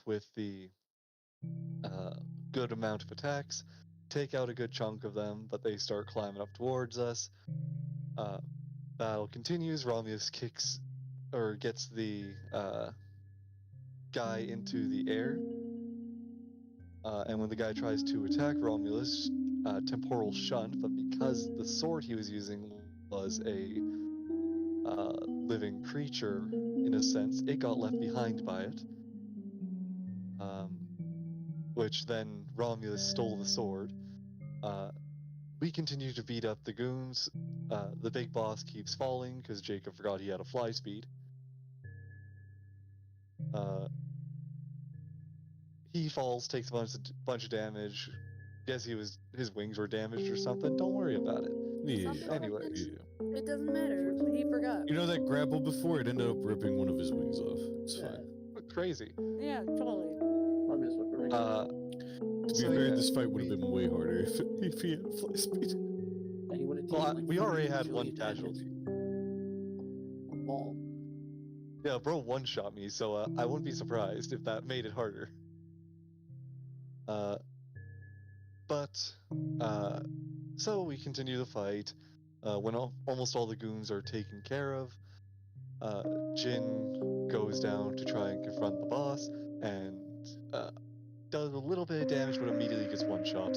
with the good amount of attacks, take out a good chunk of them, but they start climbing up towards us. Battle continues. Romulus gets the guy into the air. And when the guy tries to attack Romulus, temporal shunt, but because the sword he was using was a living creature, in a sense, it got left behind by it. Which then Romulus stole the sword. We continue to beat up the goons. The big boss keeps falling because Jacob forgot he had a fly speed. He falls, takes a bunch of damage. Guess his wings were damaged or something. Don't worry about it. Yeah. Anyways. Yeah. It doesn't matter. He forgot. You know that grapple before? It ended up ripping one of his wings off. It's fine. Crazy. Yeah, totally. To be fair, this fight would have been way harder if he had fly speed. We already had one casualty. Ball. Yeah, bro one-shot me, so I wouldn't be surprised if that made it harder. So we continue the fight. When almost all the goons are taken care of, Jin goes down to try and confront the boss, and does a little bit of damage, but immediately gets one-shot.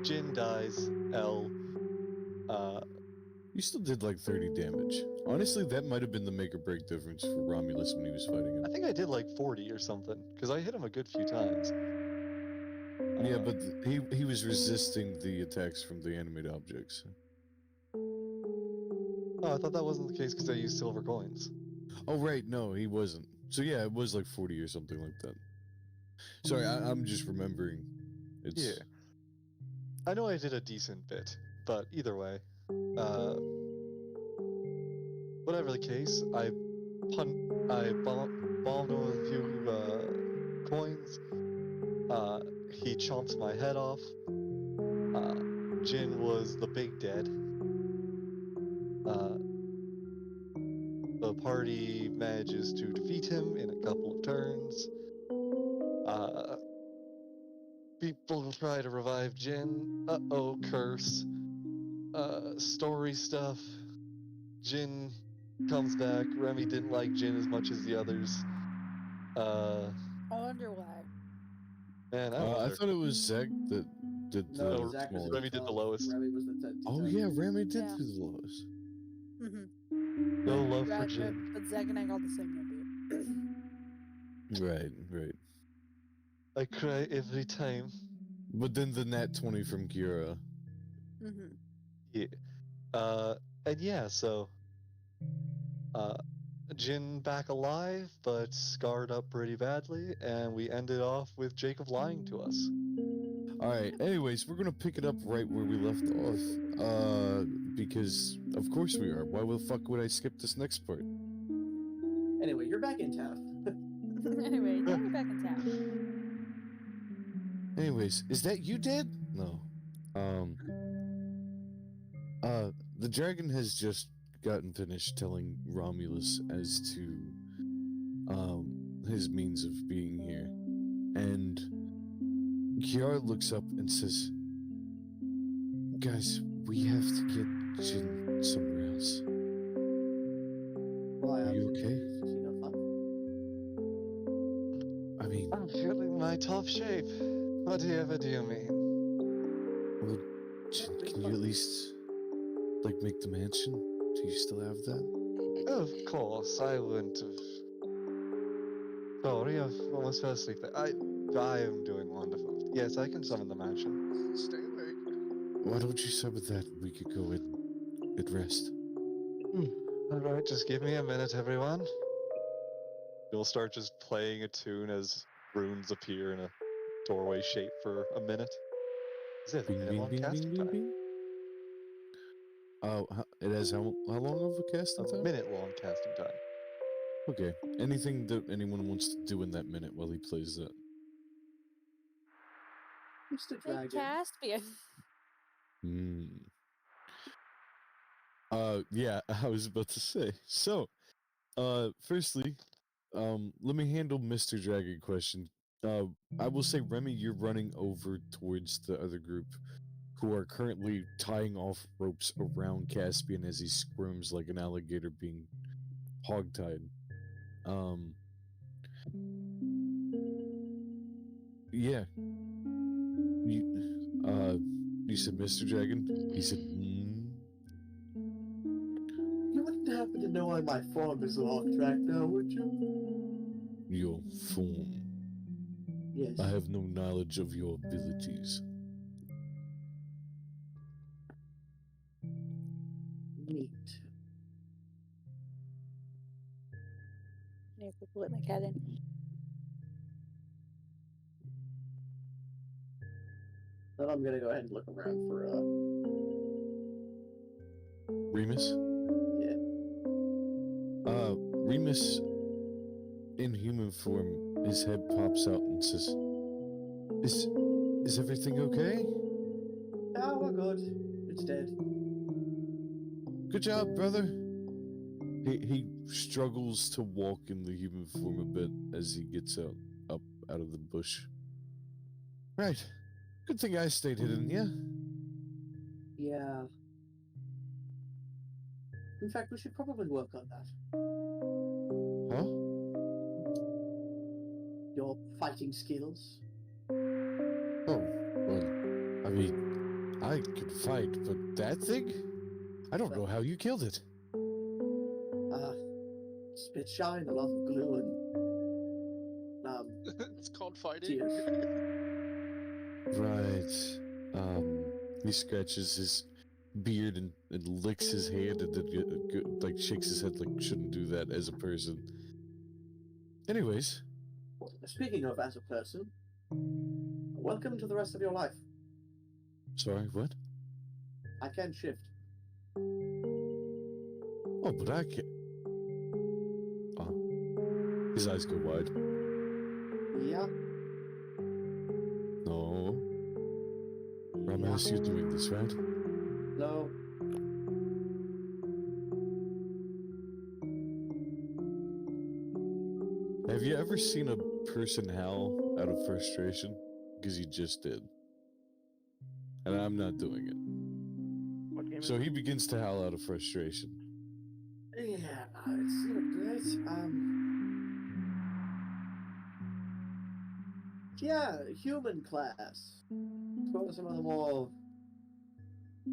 Jin dies. You still did like 30 damage. Honestly, that might have been the make or break difference for Romulus when he was fighting him. I think I did like 40 or something, because I hit him a good few times. Yeah, but he was resisting the attacks from the animate objects. Oh, I thought that wasn't the case because I used silver coins. Oh, right, no, he wasn't. So yeah, it was like 40 or something like that. Sorry, I'm just remembering. Yeah. I know I did a decent bit, but either way. Whatever the case, I bombed him with a few coins. He chomps my head off. Jin was the big dead. The party manages to defeat him in a couple of turns. People try to revive Jin. Uh-oh, curse. Story stuff. Jin comes back. Remy didn't like Jin as much as the others. I wonder why. Man, I thought it was Zeg that did No, the small. Remy did the lowest. Remy was the Oh yeah, Remy did Yeah. do the lowest. Mm-hmm. No love for Jin. But Zach and I got the same number. Right. I cry every time. But then the nat 20 from Kira. Mm-hmm. Yeah. And yeah, so Jin back alive, but scarred up pretty badly, and we ended off with Jacob lying to us. Alright, anyways, we're gonna pick it up right where we left off. Because of course we are. Why the fuck would I skip this next part? Anyway, you're back in town. Anyway, now we're back in town. Anyways, is that you, Dad? No. The dragon has just gotten finished telling Romulus as to, his means of being here. And Kiara looks up and says, guys, we have to get Jin somewhere else. Well, Are you okay? I mean, I'm feeling my top shape. Whatever do you mean? well, Jin, can you at least, like, make the mansion? Do you still have that? Of course, I wouldn't have. Sorry, I've almost fell asleep. I am doing wonderful. Yes, I can summon the mansion. Stay awake. Why don't you start with that? We could go at rest. Alright, just give me a minute, everyone. You'll start just playing a tune as runes appear in a doorway shape for a minute. Is it a minute long casting time? Oh, it has how long of a casting A time? minute long casting time. Okay. Anything that anyone wants to do in that minute while he plays that? Who's the Hey, dragon? Caspian. Yeah, I was about to say. So, firstly, let me handle Mr. Dragon question. I will say, Remy, you're running over towards the other group who are currently tying off ropes around Caspian as he squirms like an alligator being hogtied. Yeah. You said Mr. Dragon? He said, You wouldn't happen to know why my form is off track now, would you? Your form. Yes. I have no knowledge of your abilities. Neat. I need to let my cat in. Then I'm gonna go ahead and look around for Remus? Yeah. Remus, in human form, his head pops out and says, Is everything okay? Oh, we're good. It's dead. Good job, brother. He struggles to walk in the human form a bit as he gets up out of the bush. Right. Good thing I stayed hidden, yeah? Yeah. In fact, we should probably work on that. Huh? Your fighting skills. Oh, well, I mean, I could fight, but that thing? I don't know how you killed it. Spit shine, a lot of glue, and It's called fighting. tears. Right. He scratches his beard and licks his hand and then like shakes his head like shouldn't do that as a person. Anyways, Speaking of as a person, welcome to the rest of your life. sorry, what? I can shift. Oh, but I can't. Oh. His eyes go wide. Yeah. No. Yeah. Ramirez, you're doing this, right? No. Have you ever seen a person howl out of frustration? Because he just did. And I'm not doing it. What game So is he it? begins to howl out of frustration. Yeah, it's not great. Yeah, human class. What was some of the more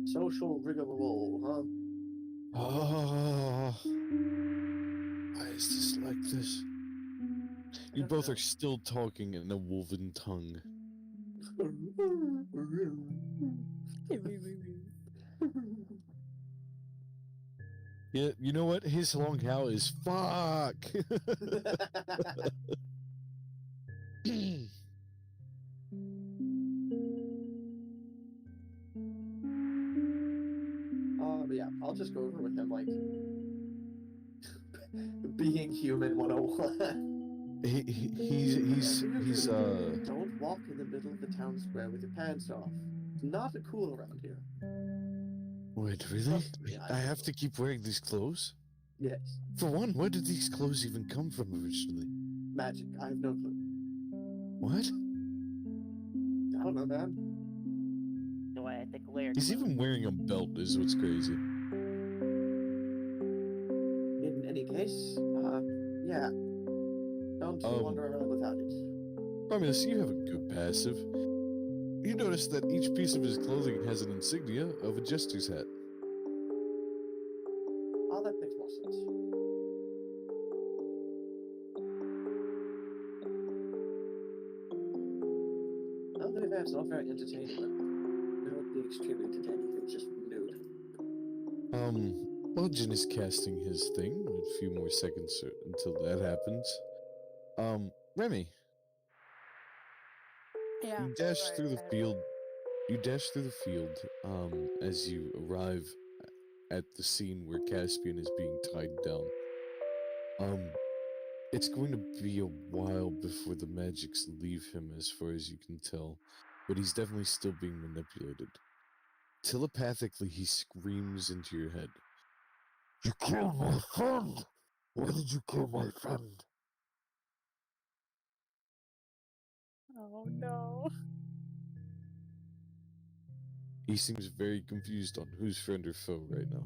social rigmarole, huh? Oh, why is this like this? You don't both know. are still talking in a woven tongue. Yeah, you know what? His long howl is fuck. But yeah, I'll just go over with him like being human 101. He's Don't walk in the middle of the town square with your pants off. It's not cool around here. Wait, really? Trust me, I have to keep wearing these clothes? Yes. For one, where did these clothes even come from originally? Magic. I have no clue. What? I don't know, man. No, I think layered. He's even wearing a belt is what's crazy. In any case, yeah. Don't wander around without it. Romulus, you have a good passive. You notice that each piece of his clothing has an insignia of a jester's hat. Oh, that makes more sense. Now that it's not very entertaining, but it would be extremely entertaining if it was just nude. Login is casting his thing. A few more seconds until that happens. Remy, Yeah. you dash sorry, through the I- field. You dash through the field, as you arrive at the scene where Caspian is being tied down. It's going to be a while before the magics leave him, as far as you can tell, but he's definitely still being manipulated. Telepathically, he screams into your head. You killed my friend! Why did you kill my friend? Oh no. He seems very confused on who's friend or foe right now.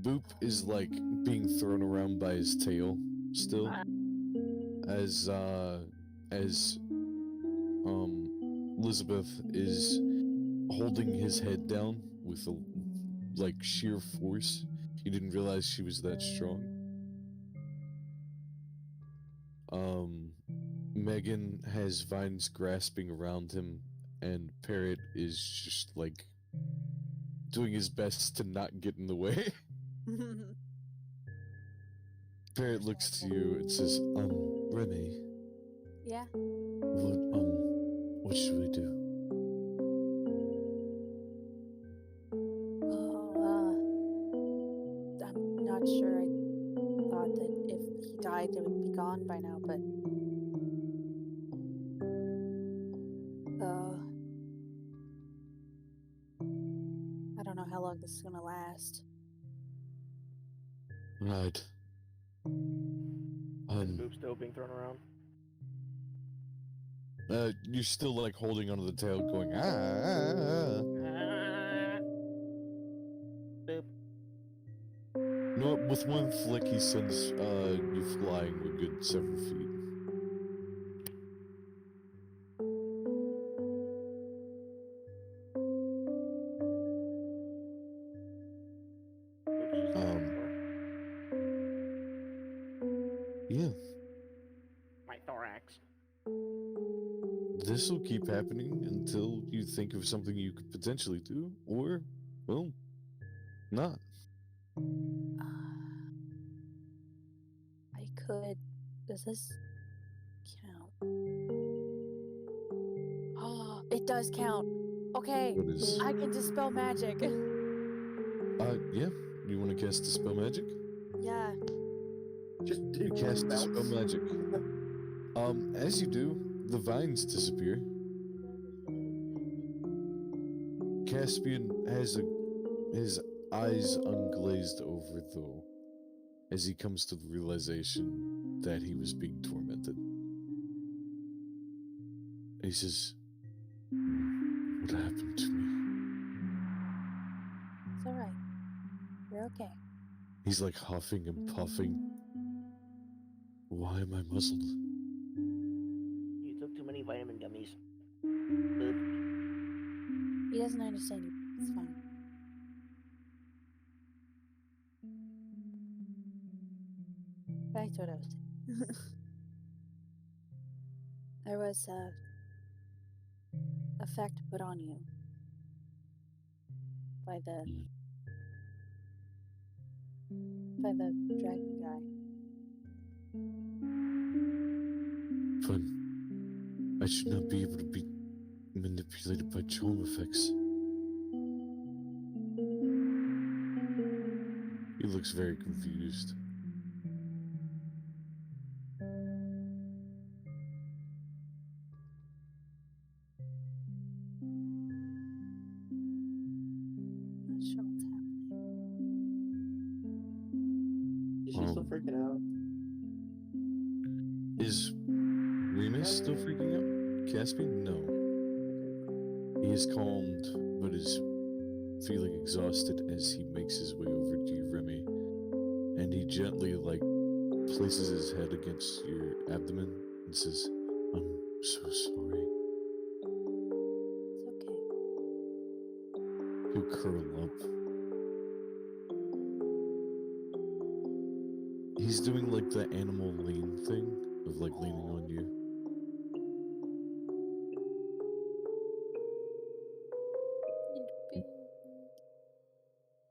Boop is like being thrown around by his tail still, as Elizabeth is holding his head down with like sheer force. He didn't realize she was that strong. Megan has vines grasping around him, and Parrot is just like doing his best to not get in the way. Parrot looks to you and says, Remy, Yeah. what should we do? Oh, I'm not sure. I thought that if he died, it would be gone by now, but. I don't know how long this is gonna last. Right. Is Boop still being thrown around? You're still like holding onto the tail, going ah. Boop. No, with one flick, he sends you flying a good several feet. Boop's just on the floor. Yeah, My thorax. this will keep happening until you think of something you could potentially do, or, well, not. I could. Does this count? Oh, it does count. Okay, What is? I can dispel magic. Yeah. You want to cast Dispel Magic? Yeah. Just You cast Dispel Magic. As you do, the vines disappear. Caspian has his eyes unglazed over, though, as he comes to the realization that he was being tormented. He says, "What happened to me?" It's alright. You're okay. He's like huffing and puffing. Why am I muzzled? You took too many vitamin gummies. Boop. He doesn't understand you. It's fine. Back to what I was saying. There was a effect put on you by the dragon guy. Fun. I should not be able to be manipulated by charm effects. He looks very confused. Not sure what's happening. Is she still freaking out? Is Remus still freaking out? Caspian? No. He is calmed, but is feeling exhausted as he makes his way over to you, Remy. And he gently, places his head against your abdomen and says, "I'm so sorry." It's okay. He'll curl up. He's doing the animal lean thing of leaning on you.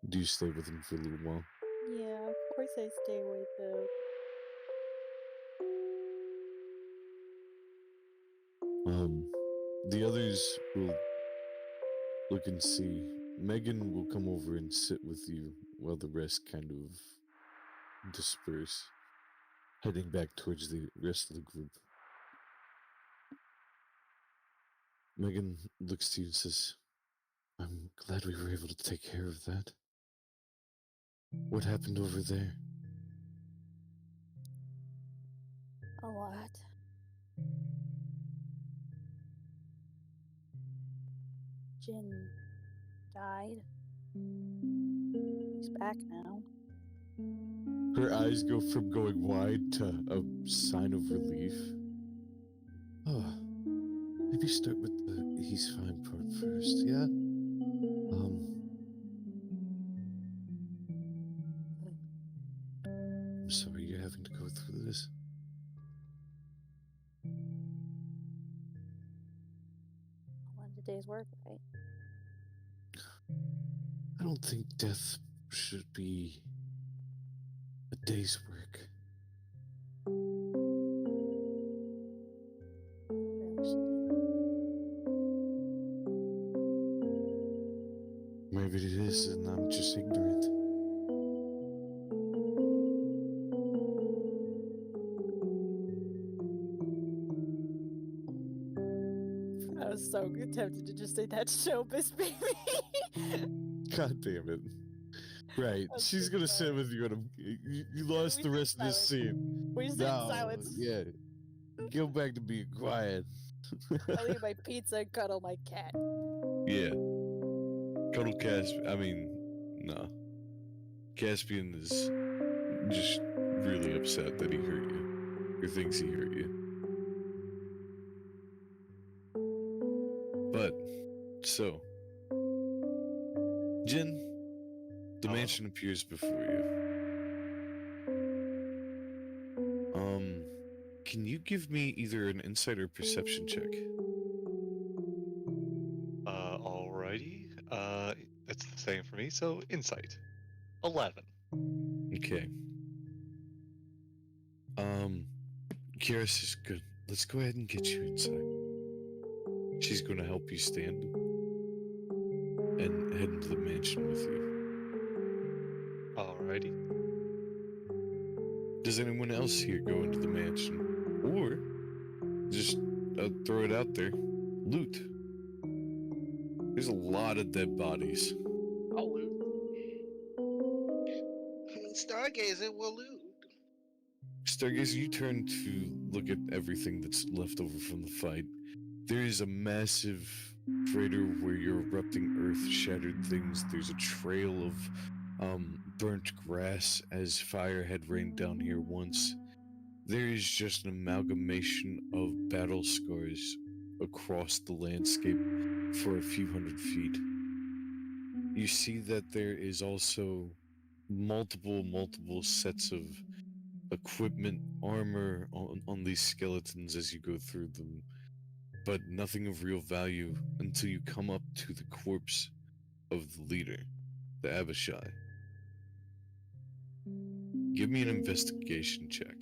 Do you stay with him for a little while? Yeah, of course I stay with him. The others will look and see. Megan will come over and sit with you while the rest kind of disperse, heading back towards the rest of the group. Megan looks to you and says, "I'm glad we were able to take care of that." What happened over there? A lot. Jin died. He's back now. Her eyes go from going wide to a sign of relief. Oh, maybe start with the he's fine part first, yeah? I'm sorry you're having to go through this. One of the day's work, right? I don't think death should be a day's work. Really shouldn't. Maybe it is, and I'm just ignorant. I was so tempted to just say that showbiz baby. God damn it. Right, I'm she's so gonna sorry. sit with you and you lost We the stayed rest of this silent. scene. We just in silence. Yeah. Go back to being quiet. I'll eat my pizza and cuddle my cat. Yeah. Cuddle no. Caspian is just really upset that he hurt you. Or thinks he hurt you. But, so. Jin, the Hello? mansion appears before you. Can you give me either an insight or perception check? Alrighty. It's the same for me, so insight. 11. Okay. Kiris is good. Let's go ahead and get you inside. She's gonna help you stand and head into the mansion with you. Alrighty. Does anyone else here go into the mansion? Or just throw it out there. Loot. There's a lot of dead bodies. I'll loot. Stargazer will loot. Stargazer, you turn to look at everything that's left over from the fight. There is a massive crater where your erupting earth shattered things. There's a trail of burnt grass as fire had rained down here once. There is just an amalgamation of battle scars across the landscape for a few hundred feet. You see that there is also multiple sets of equipment, armor on these skeletons as you go through them, but nothing of real value until you come up to the corpse of the leader, the Abishai. Give me an investigation check.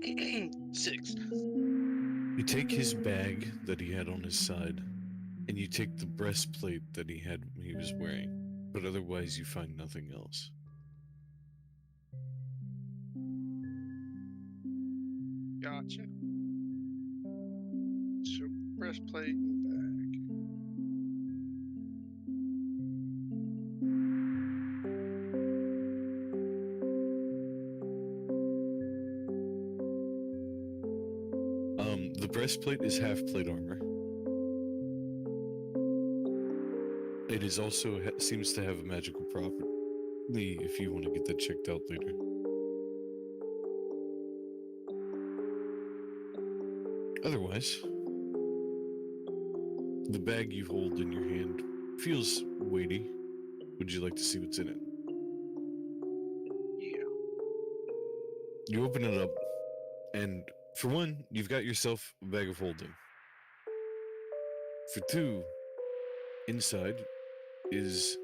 Okay. 6. You take his bag that he had on his side, and you take the breastplate that he was wearing, but otherwise you find nothing else. Gotcha. So, breastplate and bag. The breastplate is half plate armor. It is also seems to have a magical property if you want to get that checked out later. Otherwise, the bag you hold in your hand feels weighty. Would you like to see what's in it? Yeah. You open it up, and for one, you've got yourself a bag of holding. For two, inside is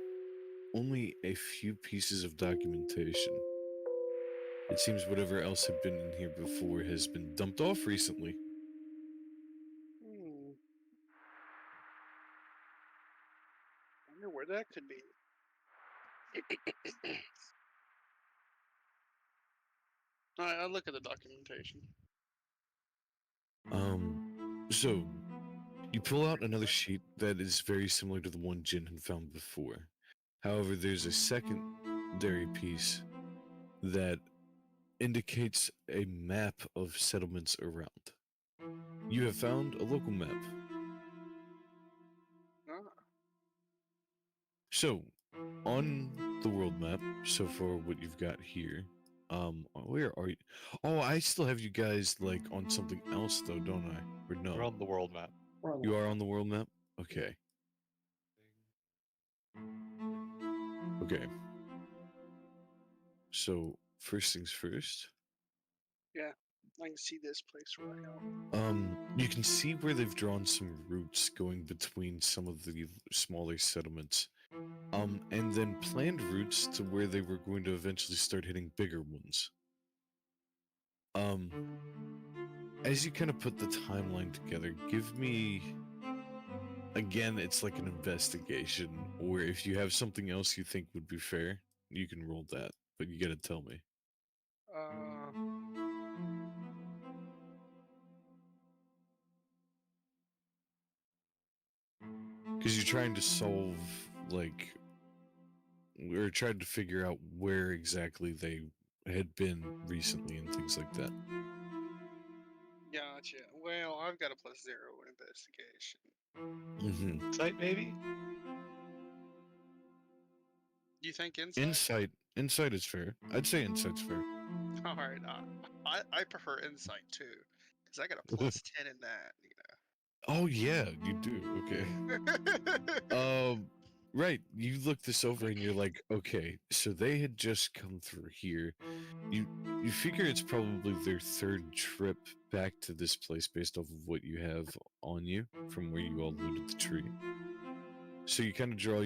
only a few pieces of documentation. It seems whatever else had been in here before has been dumped off recently. Wonder where that could be. Alright, I'll look at the documentation. So, you pull out another sheet that is very similar to the one Jin had found before. However, there's a secondary piece that indicates a map of settlements around. You have found a local map. Ah, So, on the world map, so far what you've got here, where are you? Oh, I still have you guys like on something else though, don't I? Or We're no? on the world map. We're on the You way. are on the world map? Okay. Okay. So, first things first. I can see this place right now. You can see where they've drawn some routes going between some of the smaller settlements. And then planned routes to where they were going to eventually start hitting bigger ones. As you kind of put the timeline together, give me, again, it's like an investigation, or if you have something else you think would be fair, you can roll that, but you gotta tell me. Because you're trying to solve, like, or tried to figure out where exactly they had been recently and things like that. Gotcha. Well, I've got a +0 in investigation. Mm-hmm. Site maybe? You think insight? Insight is fair. I'd say insight's fair. All right. I prefer insight too, because I got a +10 in that. Oh yeah, you do. Okay. Right. You look this over and you're like, okay, so they had just come through here. You figure it's probably their third trip back to this place based off of what you have on you from where you all looted the tree. So you kind of draw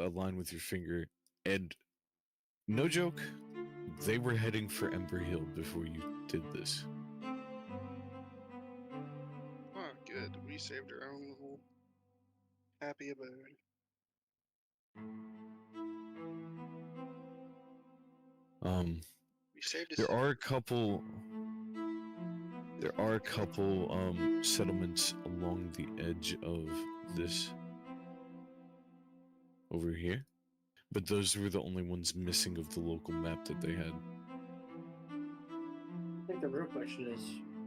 a line with your finger, and no joke, they were heading for Ember Hill before you did this. Oh, good. We saved our own little happy abode. We saved a There city. are a couple settlements along the edge of this over here, but those were the only ones missing of the local map that they had. I think the real question is,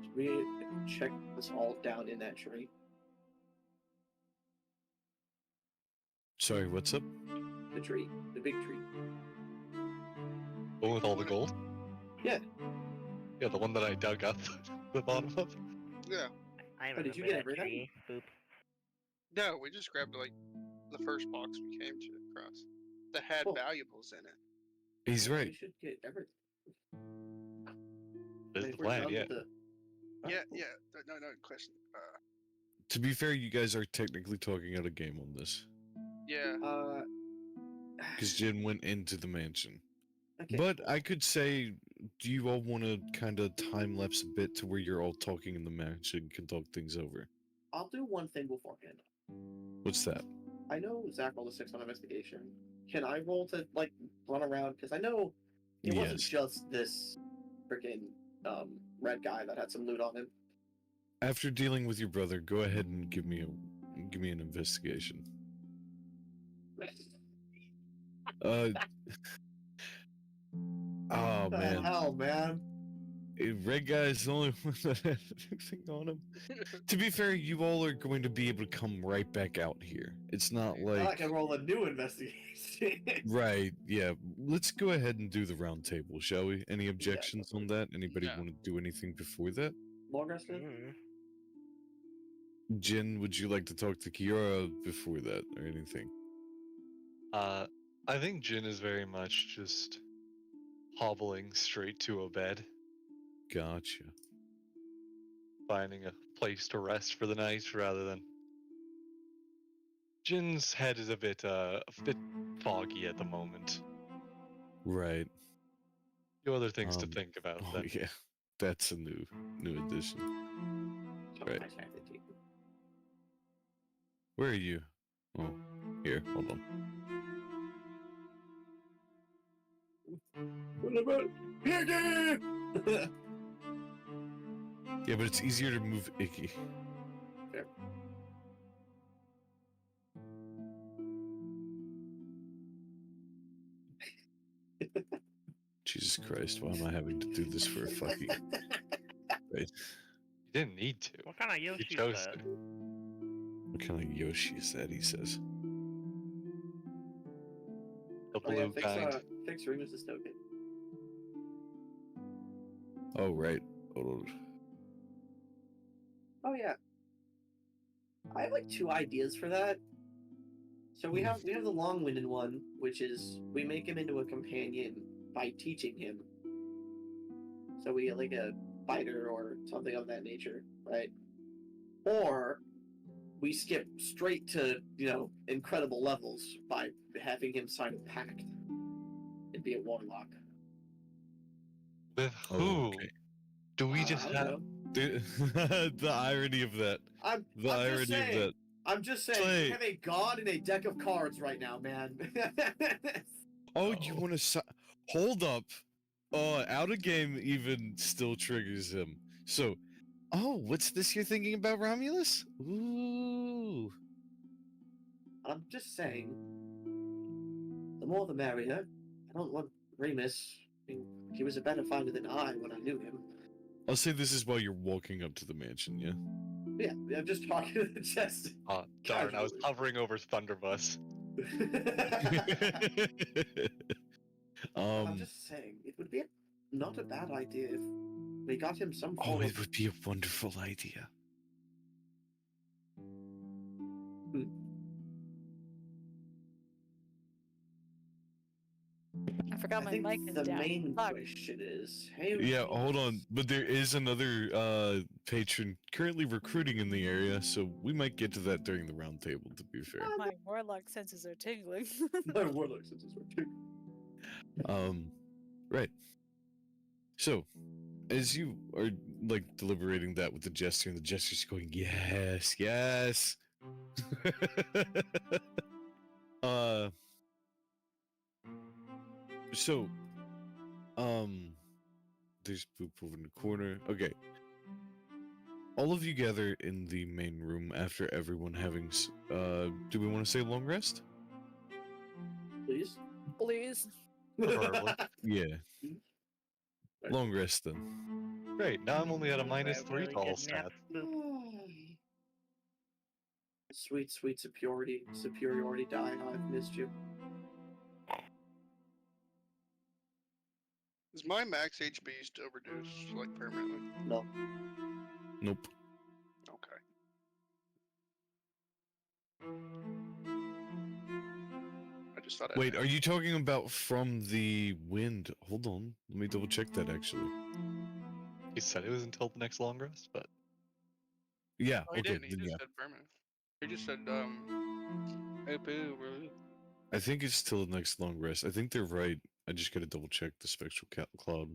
should we check this all down in that tree? Sorry, what's up? The tree, the big tree. One with all the gold? Yeah. Yeah, the one that I dug up the bottom of. Yeah. I Oh, did you remember get that everything? tree. Boop. No, we just grabbed like the first box we came to across that had Cool. valuables in it. He's right. We should get everything. That's If the we're plan, done yeah. with the- Yeah, cool. yeah. No question. To be fair, you guys are technically talking out a game on this, Yeah. because Jin went into the mansion. Okay, But cool. I could say, do you all want to kind of time lapse a bit to where you're all talking in the mansion and can talk things over? I'll do one thing beforehand. What's that? I know Zach rolled a 6 on investigation. Can I roll to like run around? Because I know it wasn't Yes. just this freaking red guy that had some loot on him. After dealing with your brother, go ahead and give me an investigation. Oh What the man, hell, man? Red guy is the only one that has anything on him. To be fair, you all are going to be able to come right back out here. It's not I like can roll a new investigation. right. Yeah, let's go ahead and do the round table, shall we? Any objections on that? Anybody Yeah. want to do anything before that? Long rested? Mm. Jin, would you like to talk to Kiara before that or anything? I think Jin is very much just hobbling straight to a bed, Gotcha. finding a place to rest for the night rather than. Jin's head is a bit foggy at the moment. Right. Few other things to Um, think about. Oh Then. yeah, that's a new addition. Right. Where are you? Oh, here. Hold on. What about Piggy? Yeah, but it's easier to move Icky. fair. Jesus Christ, why am I having to do this for a fucking... Right. You didn't need to. What kind of You Yoshi chose is that? to. What kind of Yoshi is that, he says? The Oh, yeah, blue kind. fix Remus's token. Oh, right. Hold on. Oh yeah. I have like 2 ideas for that. So we have the long-winded one, which is we make him into a companion by teaching him. So we get like a fighter or something of that nature, right? Or we skip straight to, incredible levels by having him sign a pact and be a warlock. With Oh, who? okay. Do we just I don't have? know. The irony of that. I'm The just irony of saying. that. I'm just saying, Slay. we have a god and a deck of cards right now, man. Oh, you want to... Hold up. Out of game even still triggers him. So, what's this you're thinking about, Romulus? Ooh. I'm just saying, the more the merrier. I don't want Remus. I mean, he was a better fighter than I when I knew him. I'll say this is while you're walking up to the mansion, yeah? Yeah, I'm just talking to the chest. Oh, darn! I was Casually. hovering over Thunderbus. I'm just saying, it would be not a bad idea if we got him some form it of... would be a wonderful idea. I forgot I my think mic is the down. main Fuck. question is, hey, Yeah, hold on. But there is another patron currently recruiting in the area, so we might get to that during the round table, to be fair. My warlock senses are tingling. my warlock senses were too. Right. So, as you are like deliberating that with the jester, and the jester's going, yes, yes. So, there's Boop over in the corner. Okay. All of you gather in the main room after everyone having, do we want to say long rest? Please? Please. Preferably. Yeah. Long rest then. Great. Now I'm only at a minus Grab a 3 really to all good nap. stats. Sweet, sweet superiority die. I've missed you. Is my max HP still reduced, like, permanently? No. Nope. Okay. I just thought I'd Wait, ask. are you talking about from the wind? Hold on. Let me double check that actually. He said it was until the next long rest, but Yeah, Oh, he okay, didn't. He then just yeah. said permanent. He just said, hey, boo, bro. I think it's till the next long rest. I think they're right. I just gotta double check the spectral cloud.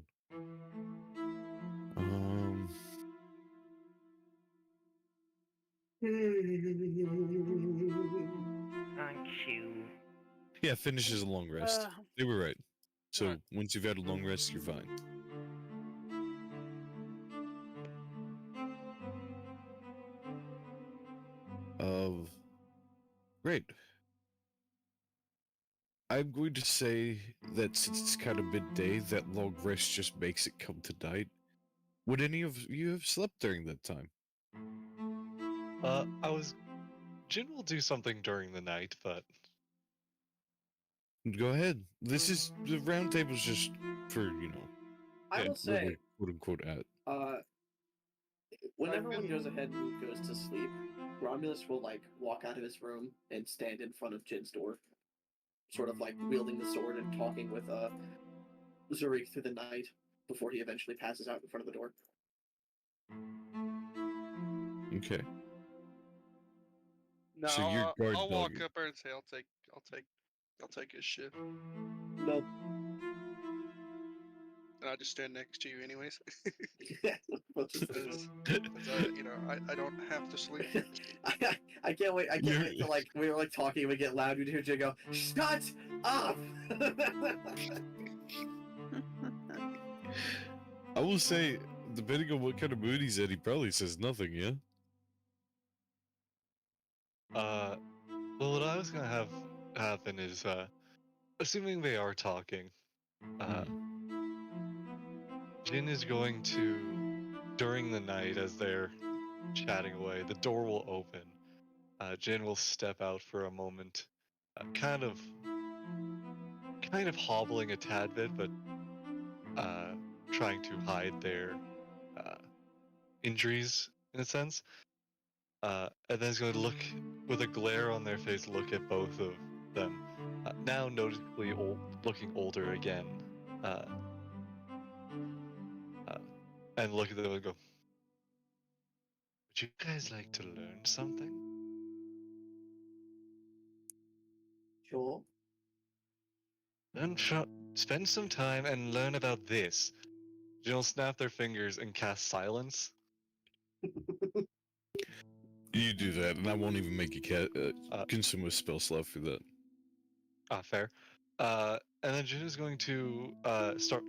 Thank you. Yeah, finishes a long rest. They were right. So Alright. once you've had a long rest, you're fine. Great. I'm going to say that since it's kind of midday, that long rest just makes it come to night. Would any of you have slept during that time? Jin will do something during the night, but Go ahead. This is the round table's just for, I will where say, we're quote unquote at. when I've everyone been- goes ahead and goes to sleep, Romulus will like walk out of his room and stand in front of Jin's door, sort of like wielding the sword and talking with Zurich through the night before he eventually passes out in front of the door. Okay. No, So you're guard I'll walk dogging. up there and say, I'll take his shit. No. And I just stand next to you anyways. What's this? Because, I don't have to sleep. I can't wait. I can't You're- wait till like we're like talking, we get loud, you hear Jin go, "Shut up!" I will say, depending on what kind of mood he's in, he probably says nothing, yeah? Well, what I was gonna have happen is, assuming they are talking, uh, Jin is going to, during the night as they're chatting away, the door will open. Jin will step out for a moment, kind of hobbling a tad bit, but trying to hide their uh, injuries in a sense. And then he's going to look with a glare on their face, look at both of them, now noticeably looking older again, uh, and look at them and go, "Would you guys like to learn something?" Sure. Spend some time and learn about this. Jin will snap their fingers and cast silence. You do that, and I won't even make you consume a spell slot for that. Fair. And then Jin is going to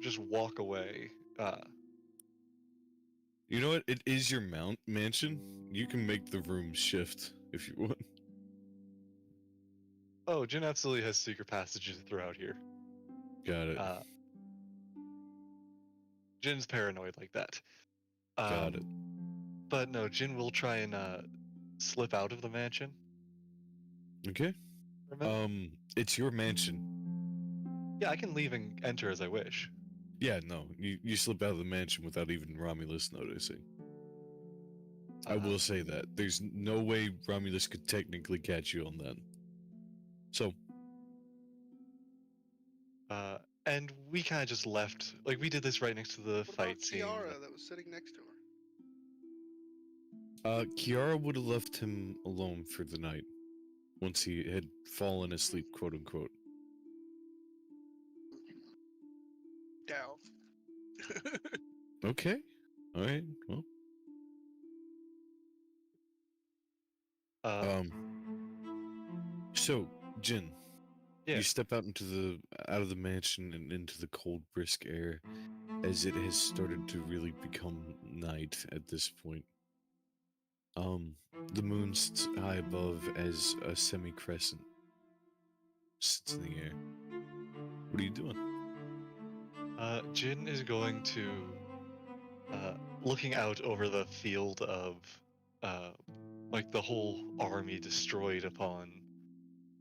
just walk away. You know what? It is your mansion. You can make the rooms shift if you want. Oh, Jin absolutely has secret passages throughout here. Got it. Jin's paranoid like that. Got it. But no, Jin will try and slip out of the mansion. Okay. It's your mansion. Yeah, I can leave and enter as I wish. Yeah, no, you slip out of the mansion without even Romulus noticing. I will say that. There's no way Romulus could technically catch you on that. So. And we kind of just left, like we did this right next to the What fight about scene. Kiara that was sitting next to her? Kiara would have left him alone for the night once he had fallen asleep, quote unquote. Dow. Okay. All right. Well. So, Jin, Yeah. you step out of the mansion and into the cold, brisk air, as it has started to really become night at this point. The moon sits high above as a semi-crescent sits in the air. What are you doing? Jin is going to, looking out over the field of, like the whole army destroyed upon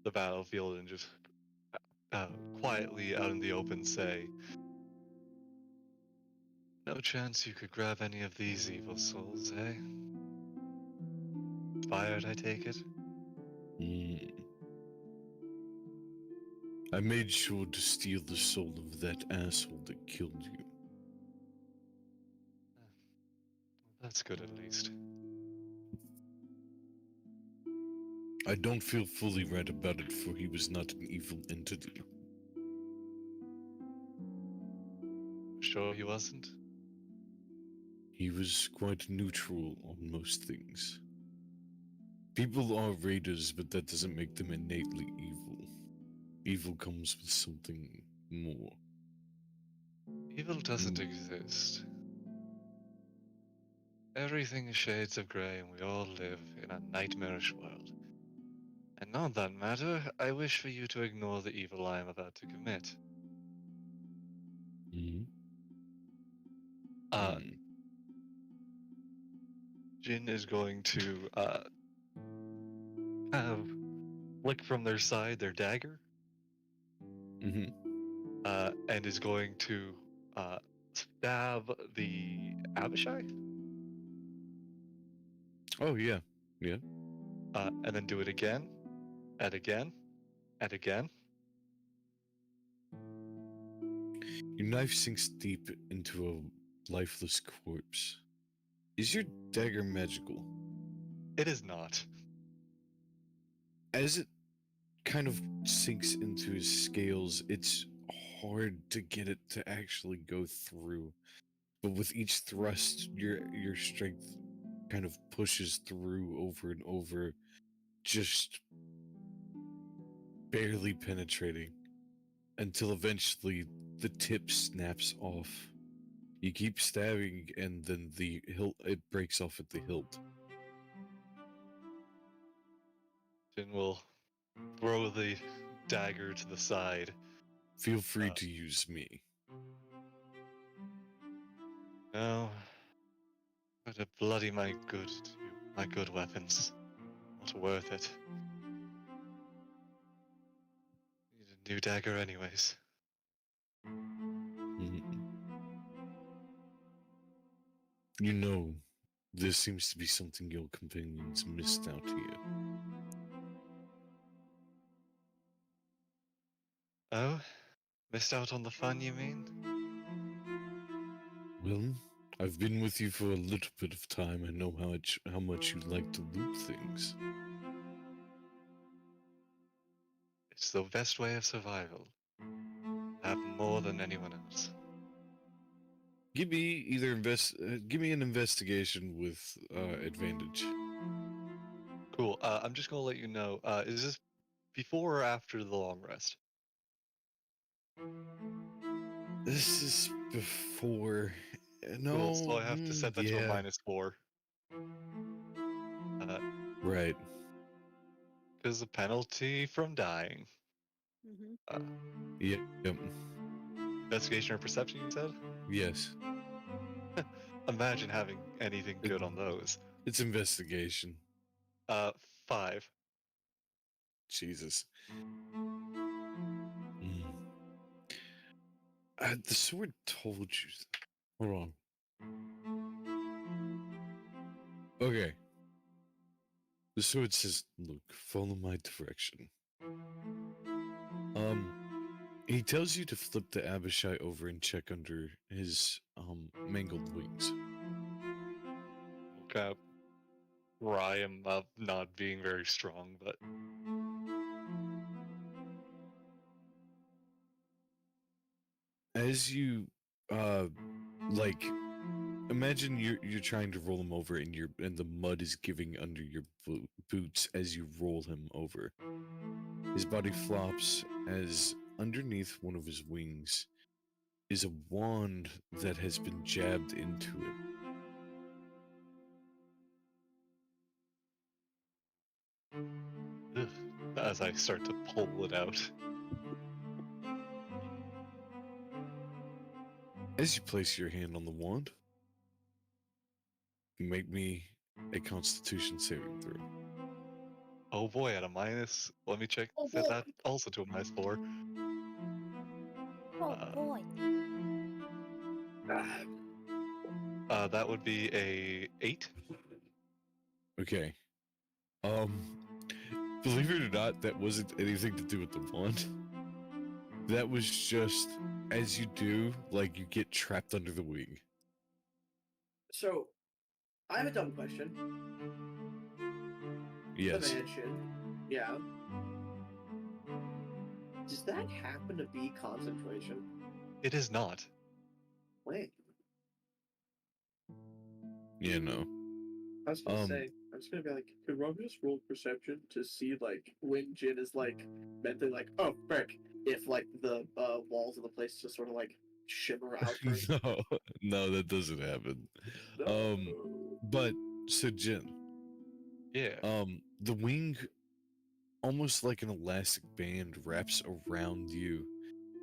the battlefield, and just quietly out in the open say, "No chance you could grab any of these evil souls, eh? Inspired, I take it?" I made sure to steal the soul of that asshole that killed you. That's good, at least. I don't feel fully right about it, for he was not an evil entity. Sure he wasn't? He was quite neutral on most things. People are raiders, but that doesn't make them innately evil. Evil comes with something more. Evil doesn't exist. Everything is shades of grey, and we all live in a nightmarish world. And on that matter, I wish for you to ignore the evil I am about to commit. Jin is going to kind of flick from their side their dagger, and is going to stab the Abishai. Oh yeah, yeah. And then do it again, and again, and again. Your knife sinks deep into a lifeless corpse. Is your dagger magical? It is not. As it kind of sinks into his scales, it's hard to get it to actually go through. But with each thrust, your strength kind of pushes through over and over, just barely penetrating, until eventually the tip snaps off. You keep stabbing, and then the hilt, it breaks off at the hilt. Jin will throw the dagger to the side. Feel free Uh, to use me. No. But to bloody my good weapons. Not worth it. Need a new dagger anyways. Mhm. You know, this seems to be something your companions missed out here. Oh? Missed out on the fun, you mean? Well, I've been with you for a little bit of time. I know how much you like to loot things. It's the best way of survival. Have more than anyone else. Give me give me an investigation with advantage. Cool. I'm just gonna let you know. Is this before or after the long rest? This is before. No, Cool. So I have to set that to a yeah, -4. right. Because the penalty from dying. Mm-hmm. Yep. Investigation or perception, you said? Yes, Imagine having anything It- good on those. it's investigation. 5. Jesus. The sword told you. Hold on. Okay. The sword says, "Look, follow my direction." He tells you to flip the Abishai over and check under his mangled wings. Okay. I am not being very strong, but As you like imagine you're trying to roll him over and the mud is giving under your boots as you roll him over. His body flops as underneath one of his wings is a wand that has been jabbed into it. ugh, as I start to pull it out. As you place your hand on the wand, make me a Constitution saving throw. Oh boy, at a minus. Let me check. Oh Set boy. that also to a -4. Oh Uh, boy. That would be a 8. Okay. Believe it or not, that wasn't anything to do with the wand. That was just as you do, like you get trapped under the wing. So, I have a dumb question. Yes. The mansion. Yeah. Does that happen to be concentration? It is not. Wait. Yeah, no. I was gonna Um, say, I was gonna be like, could Rob just roll perception to see like when Jin is like mentally like, oh frick, if like the walls of the place just sort of like shimmer out for no, that doesn't happen. No. But so Jin, Yeah. the wing, almost like an elastic band, wraps around you,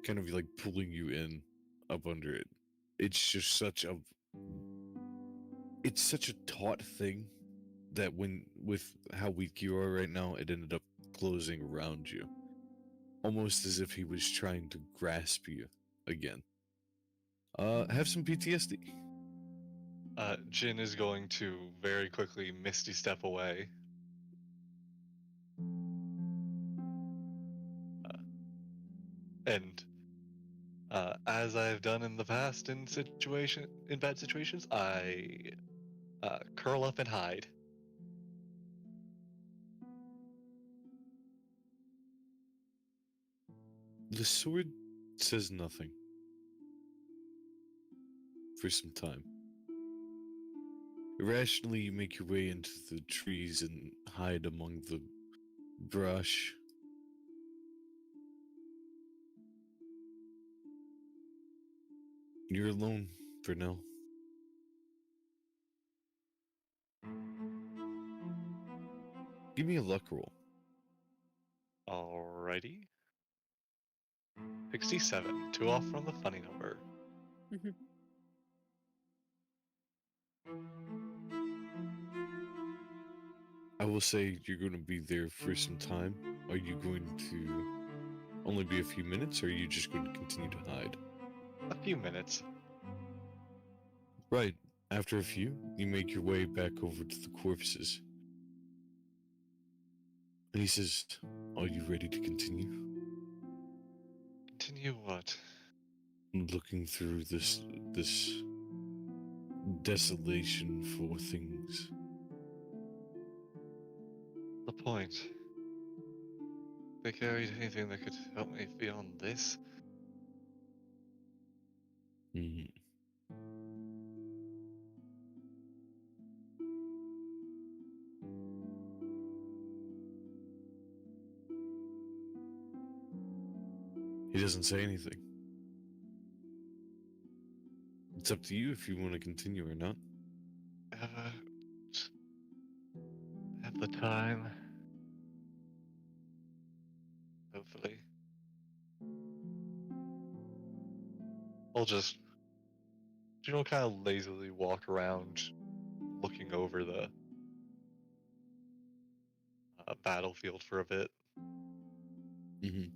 kind of like pulling you in up under it. It's just it's such a taut thing that with how weak you are right now, it ended up closing around you, almost as if he was trying to grasp you again. Have some PTSD. Jin is going to very quickly misty step away. And as I've done in the past in bad situations, I curl up and hide. The sword says nothing for some time. Irrationally, you make your way into the trees and hide among the brush. You're alone for now. Give me a luck roll. Alrighty. 67. 2 off from the funny number. I will say you're going to be there for some time. Are you going to only be a few minutes, or are you just going to continue to hide? A few minutes. Right. After a few, you make your way back over to the corpses. And he says, "Are you ready to continue?" Continue what? Looking through this desolation for things. The point. They carried anything that could help me beyond this? Hmm. He doesn't say anything. It's up to you if you want to continue or not. At the time. Hopefully. I'll just, kind of lazily walk around looking over the battlefield for a bit. Mm-hmm.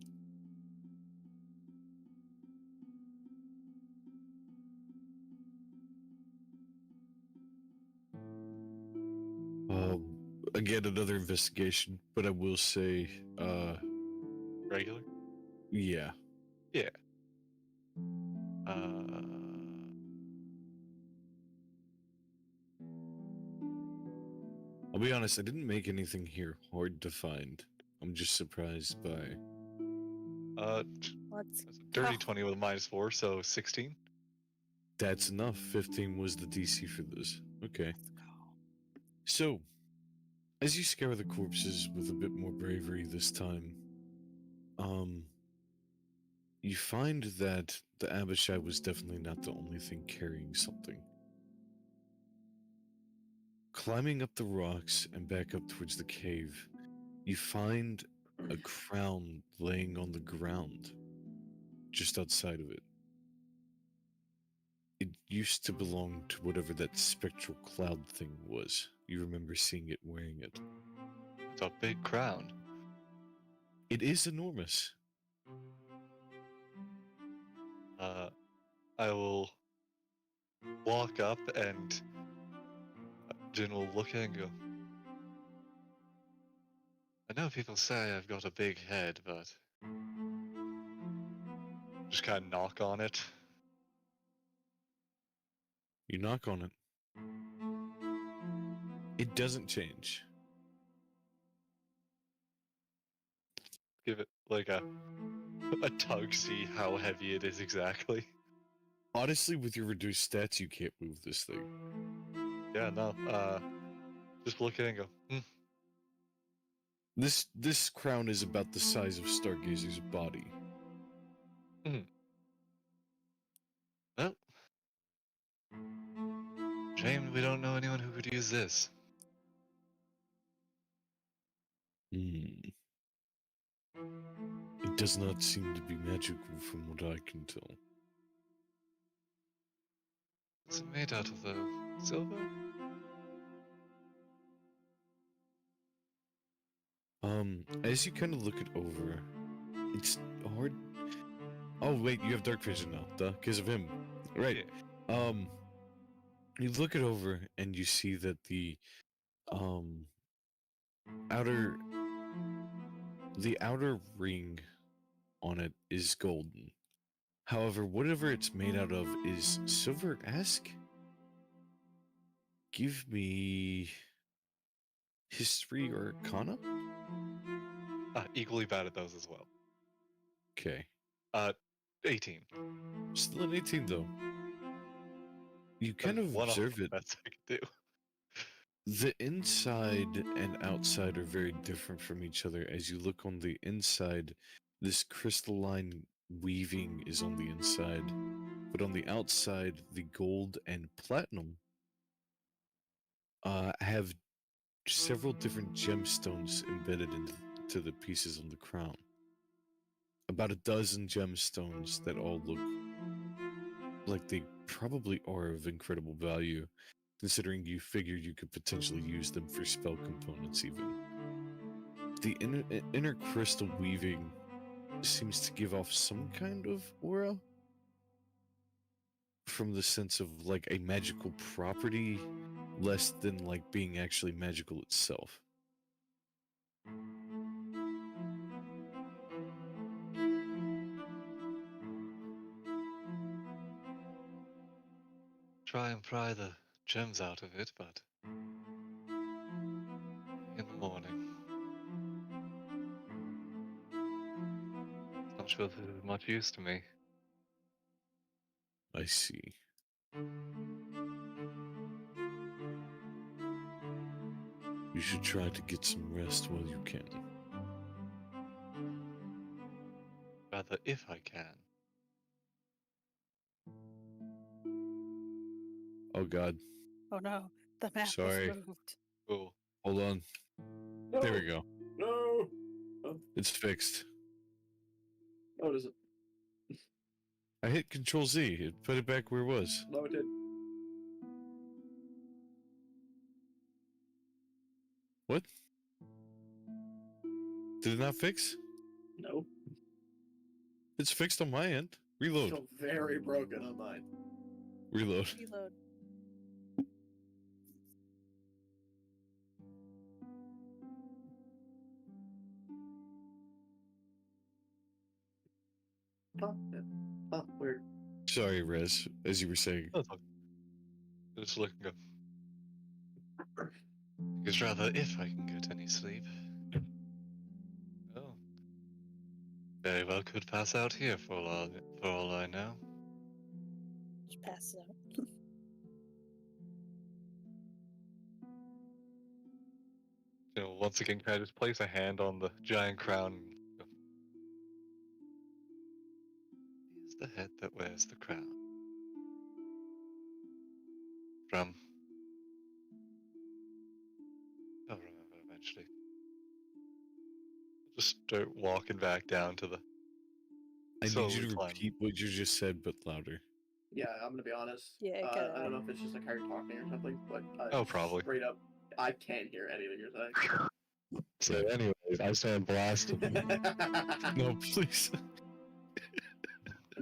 Again, another investigation, but I will say, Regular? yeah. Yeah. I'll be honest, I didn't make anything here hard to find. I'm just surprised by... Let's That's a dirty go. 20 with a -4, so 16. That's enough. 15 was the DC for this. Okay. Let's go. So, as you scour the corpses with a bit more bravery this time, you find that the Abishai was definitely not the only thing carrying something. Climbing up the rocks and back up towards the cave, you find a crown laying on the ground just outside of it. It used to belong to whatever that spectral cloud thing was. You remember seeing it wearing it. It's a big crown. It is enormous. I will walk up and Jin will look at it and go, I know people say I've got a big head, but just kind of knock on it. You knock on it. It doesn't change. Give it like a tug, see how heavy it is exactly. Honestly, with your reduced stats, you can't move this thing. Yeah, no. Just look at it and go, This crown is about the size of Stargazer's body. Well, shame we don't know anyone who could use this. It does not seem to be magical from what I can tell. What's it made out of, though? Silver? As you kind of look it over, it's hard. Oh wait, you have dark vision now, duh, because of him, right? Yeah. You look it over and you see that the outer ring on it is golden. However, whatever it's made out of is silver-esque. Give me history or arcana. Equally bad at those as well. Okay. 18. Still an 18 though. You kind That's of one observe the it. best I could do. The inside and outside are very different from each other. As you look on the inside, this crystalline weaving is on the inside, but on the outside, the gold and platinum have several different gemstones embedded to the pieces on the crown. About a dozen gemstones that all look like they probably are of incredible value, considering you figured you could potentially use them for spell components even. The inner crystal weaving seems to give off some kind of aura, from the sense of like a magical property, less than like being actually magical itself. Try and pry the gems out of it, but in the morning. Not sure this is much use to me. I see. You should try to get some rest while you can. Rather, if I can. Oh god, Oh no, the map Sorry. was moved. Cool. hold on. No, There we go. No. It's fixed. Oh, does it? I hit Control Z. It put it back where it was. No, it did. What? Did it not fix? No. It's fixed on my end. Reload. Still very broken on mine. Reload. Reload. Oh, yeah. Oh, weird. Sorry, Rez, as you were saying. That's okay. Just looking up. It's rather if I can get any sleep. Oh. Very well could pass out here for all I know. Just pass it out. You know, once again, can I just place a hand on the giant crown? Here's the head that wears the crown. From. I'll remember eventually. Just start walking back down to the. I need slowly you to climb. repeat what you just said, but louder. Yeah, I'm gonna be honest. Yeah, I kinda. don't know if it's just like how you're talking or something, but Oh, probably. straight up, I can't hear anything you're saying. So, anyways, I stand blasted. No, please.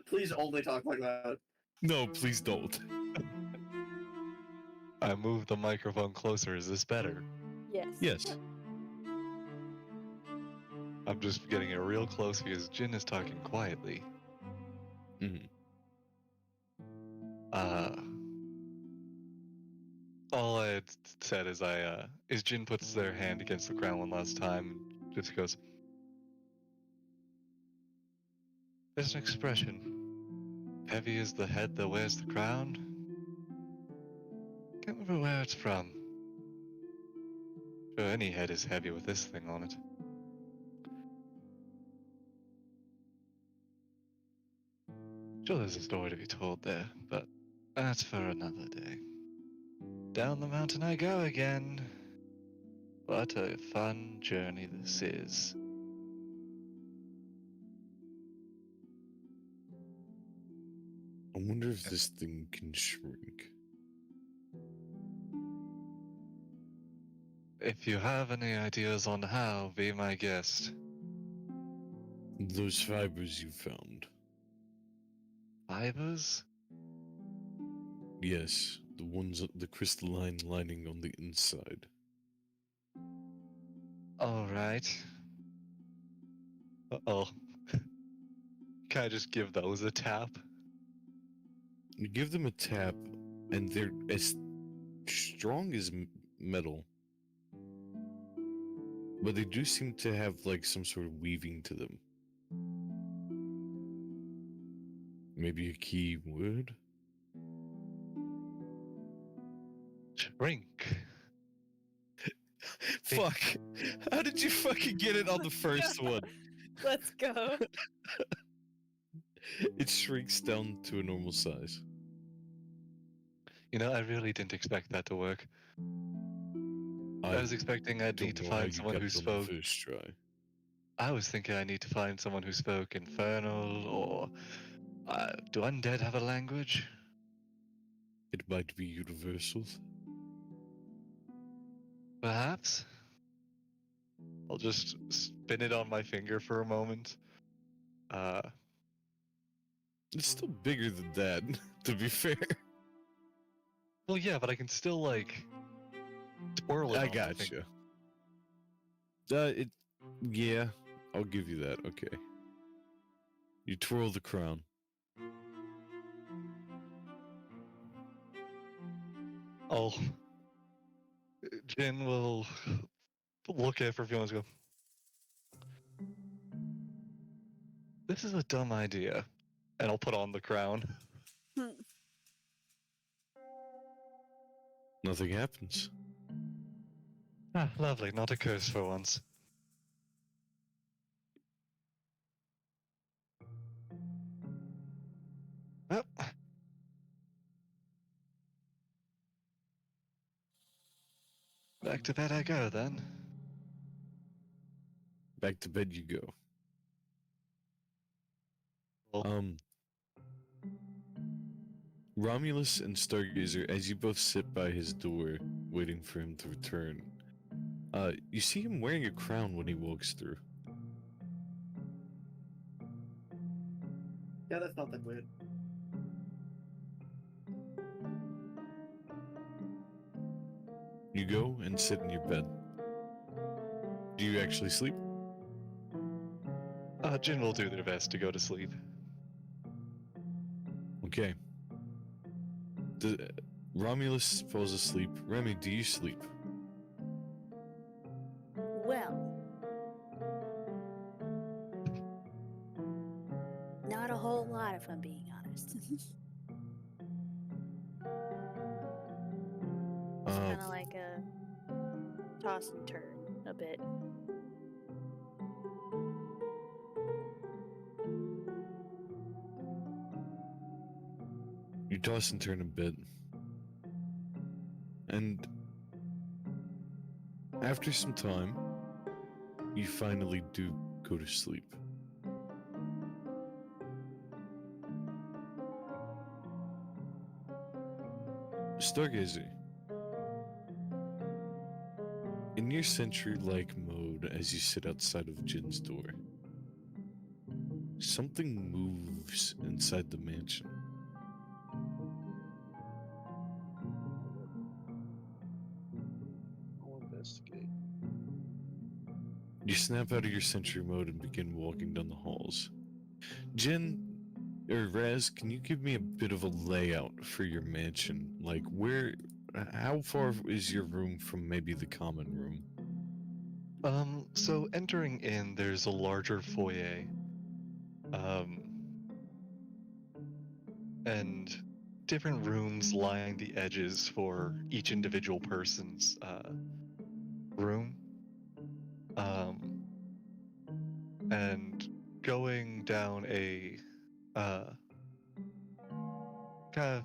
Please only talk like that. No, please don't. I move the microphone closer. Is this better? Yes. Yes. I'm just getting it real close because Jin is talking quietly. Mhm. All I had said is Jin puts their hand against the crown one last time and just goes, there's an expression. Heavy is the head that wears the crown. Can't remember where it's from. Sure, any head is heavy with this thing on it. Sure, there's a story to be told there, but that's for another day. Down the mountain I go again. What a fun journey this is. I wonder if this thing can shrink. If you have any ideas on how, be my guest. Those fibers you found. Fibers? Yes, the ones, the crystalline lining on the inside. Alright. Uh-oh. Can I just give those a tap? You give them a tap, and they're as strong as metal. But they do seem to have like some sort of weaving to them. Maybe a key word? Shrink. Fuck! How did you fucking get it on the first one? Let's go. It shrinks down to a normal size. You know, I really didn't expect that to work. I was expecting I'd need to don't know how find you someone got who it on the spoke. first try. I was thinking I need to find someone who spoke Infernal, or do undead have a language? It might be universal. Perhaps. I'll just spin it on my finger for a moment. It's still bigger than that, to be fair. Well, yeah, but I can still like twirl it. I on my finger. gotcha. Yeah, I'll give you that. Okay. You twirl the crown. Oh, Jin will look at it for a few moments and go, "This is a dumb idea," and I'll put on the crown. Nothing happens. Ah, lovely, not a curse for once. Well, back to bed I go then. Back to bed you go. Well, Romulus and Stargazer, as you both sit by his door, waiting for him to return, you see him wearing a crown when he walks through. Yeah, that's not that weird. You go and sit in your bed. Do you actually sleep? Jin will do their best to go to sleep. Okay. Romulus falls asleep. Remy, do you sleep? Well, not a whole lot, if I'm being honest. It's kind of like a toss and turn a bit. You toss and turn a bit. And after some time, you finally do go to sleep. Stargazer, in your sentry-like mode as you sit outside of Jin's door, something moves inside the mansion. I'll investigate. You snap out of your sentry mode and begin walking down the halls. Jin, or Raz, can you give me a bit of a layout for your mansion? Like, how far is your room from maybe the common room? So entering in, there's a larger foyer. And different rooms line the edges for each individual person's room. And going down a kind of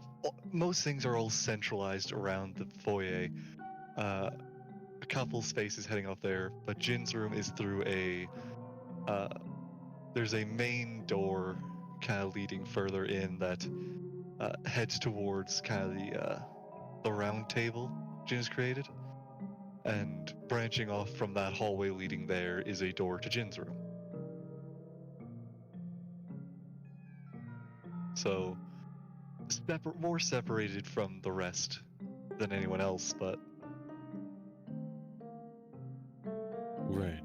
most things are all centralized around the foyer. A couple spaces heading off there, but Jin's room is through a there's a main door kind of leading further in that heads towards kind of the round table Jin's created, and branching off from that hallway leading there is a door to Jin's room. So more separated from the rest than anyone else, but Right.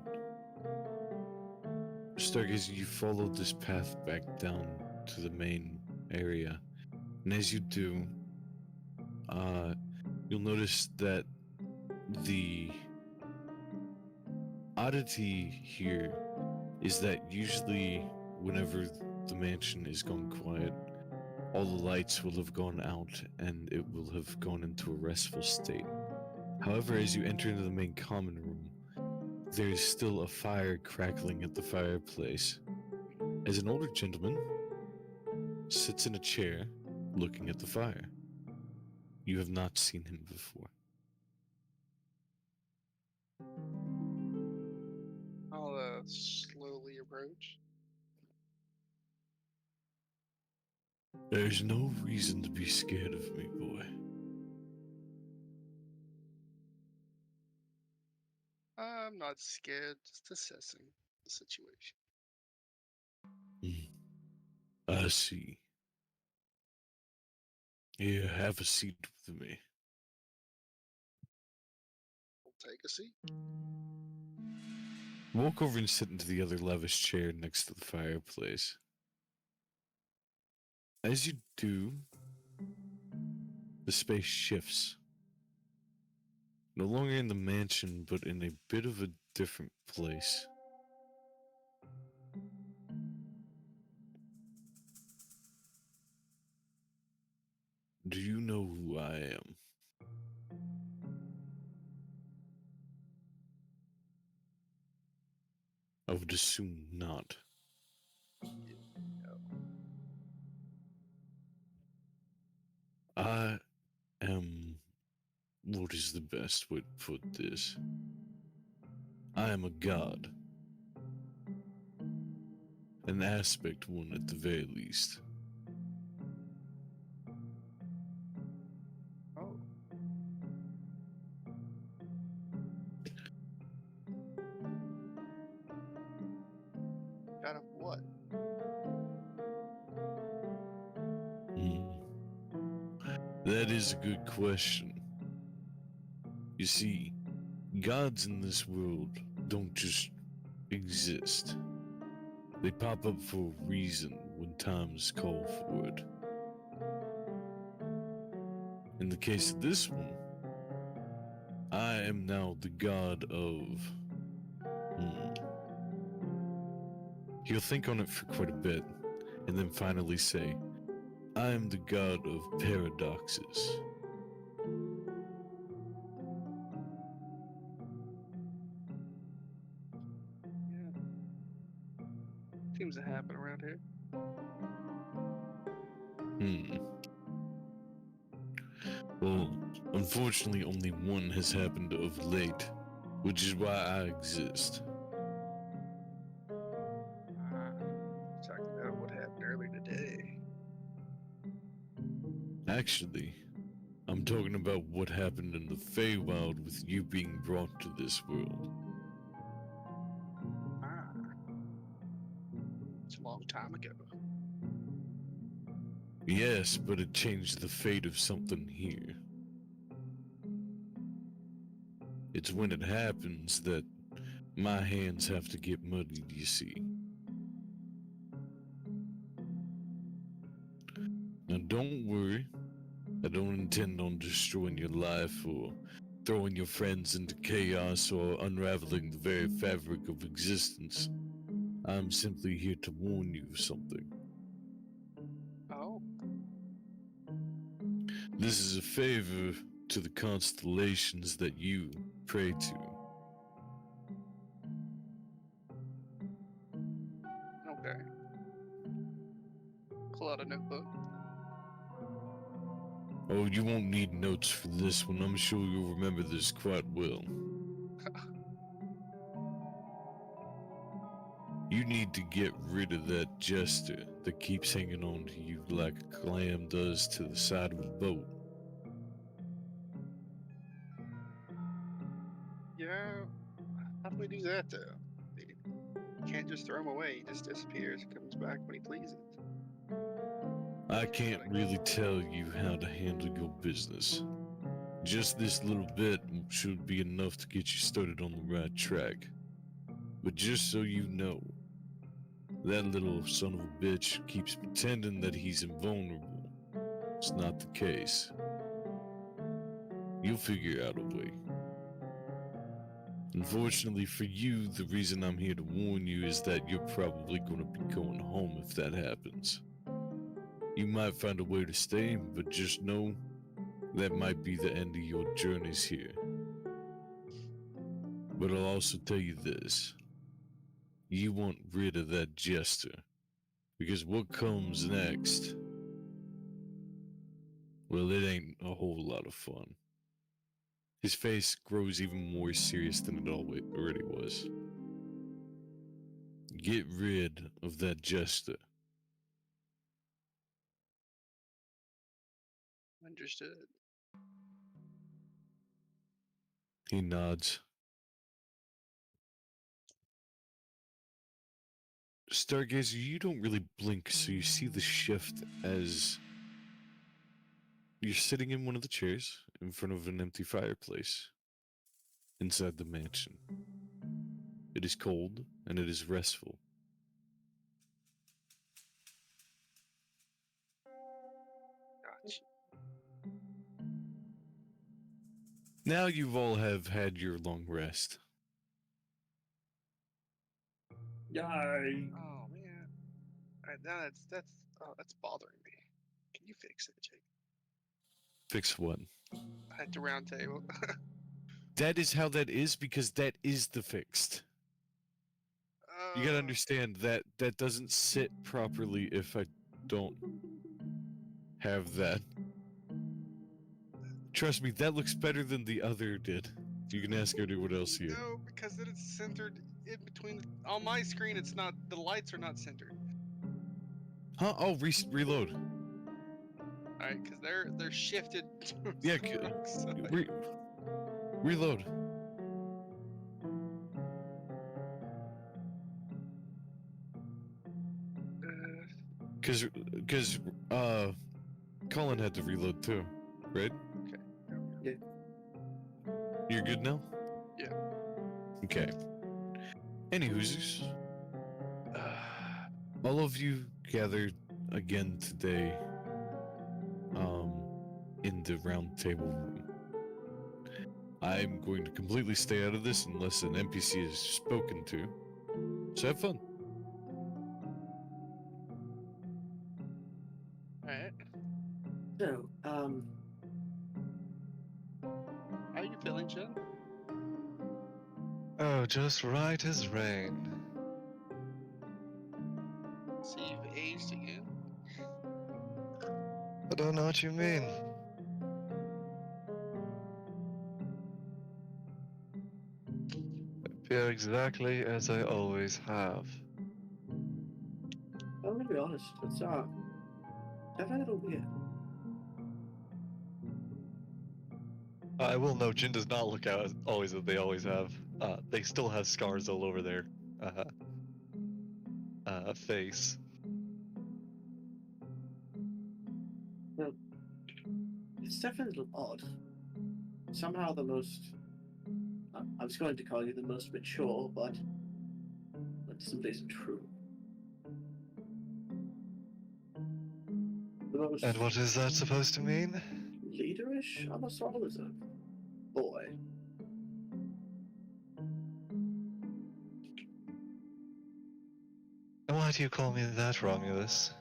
Stargazer, you follow this path back down to the main area, and as you do, you'll notice that the oddity here is that usually whenever the mansion is gone quiet, all the lights will have gone out and it will have gone into a restful state. However, as you enter into the main common room, there's still a fire crackling at the fireplace, as an older gentleman sits in a chair looking at the fire. You have not seen him before. I'll slowly approach. There's no reason to be scared of me, boy. I'm not scared, just assessing the situation. I see. Here, have a seat with me. We'll take a seat. Walk over and sit into the other lavish chair next to the fireplace. As you do, the space shifts. No longer in the mansion, but in a bit of a different place. Do you know who I am? I would assume not. I am... What is the best way to put this? I am a god. An aspect one at the very least. Oh. Out of what? That is a good question. You see, gods in this world don't just exist. They pop up for a reason when times call for it. In the case of this one, I am now the god of... He'll think on it for quite a bit, and then finally say, I am the god of paradoxes. Yeah. Seems to happen around here. Well, unfortunately only one has happened of late, which is why I exist. Talking about what happened earlier today. Actually, I'm talking about what happened in the Feywild with you being brought to this world. It's a long time ago. Yes, but it changed the fate of something here. It's when it happens that my hands have to get muddied, you see. Now don't worry, I don't intend on destroying your life or throwing your friends into chaos or unraveling the very fabric of existence. I'm simply here to warn you of something. Oh. This is a favor to the constellations that you pray to. Okay. Pull out a notebook. Oh, you won't need notes for this one. I'm sure you'll remember this quite well. You need to get rid of that jester that keeps hanging on to you like a clam does to the side of a boat. Yeah. How do we do that though? You can't just throw him away. He just disappears and comes back when he pleases. I can't really tell you how to handle your business. Just this little bit should be enough to get you started on the right track. But just so you know, that little son of a bitch keeps pretending that he's invulnerable. It's not the case. You'll figure out a way. Unfortunately for you, the reason I'm here to warn you is that you're probably going to be going home if that happens. You might find a way to stay, but just know that might be the end of your journeys here. But I'll also tell you this. You want rid of that jester. Because what comes next, well, it ain't a whole lot of fun. His face grows even more serious than it already was. Get rid of that jester. Understood. He nods. Stargazer, you don't really blink, so you see the shift as you're sitting in one of the chairs in front of an empty fireplace inside the mansion. It is cold and it is restful. Gotcha. Now you've all have had your long rest. Yay! Oh man. Now that's bothering me. Can you fix it, Jake? Fix what? At the round table. That is how that is because that is the fixed. You gotta understand that that doesn't sit properly if I don't have that. Trust me, that looks better than the other did. You can ask everyone else here. No, because then it's centered in between. On my screen, it's not. The lights are not centered. Huh? Oh, reload. All right, because they're shifted. To Yeah, the wrong side. reload. Cause Colin had to reload too, right? Okay. Yeah. You're good now? Yeah. Okay. Anywho's, all of you gathered again today, in the round table room. I'm going to completely stay out of this unless an NPC is spoken to. So have fun. Alright. So, How are you feeling, Jen? Oh, just right as rain. See, you've aged again. I don't know what you mean. I feel exactly as I always have. I'm gonna be honest. It's definitely a little weird. I will note, Jin does not look out as always as they always have. They still have scars all over their face. It's definitely a little odd. Somehow the most. I was going to call you the most mature, but that simply isn't true. The most And what is that supposed to mean? leaderish of us all is a boy. And why do you call me that, Romulus?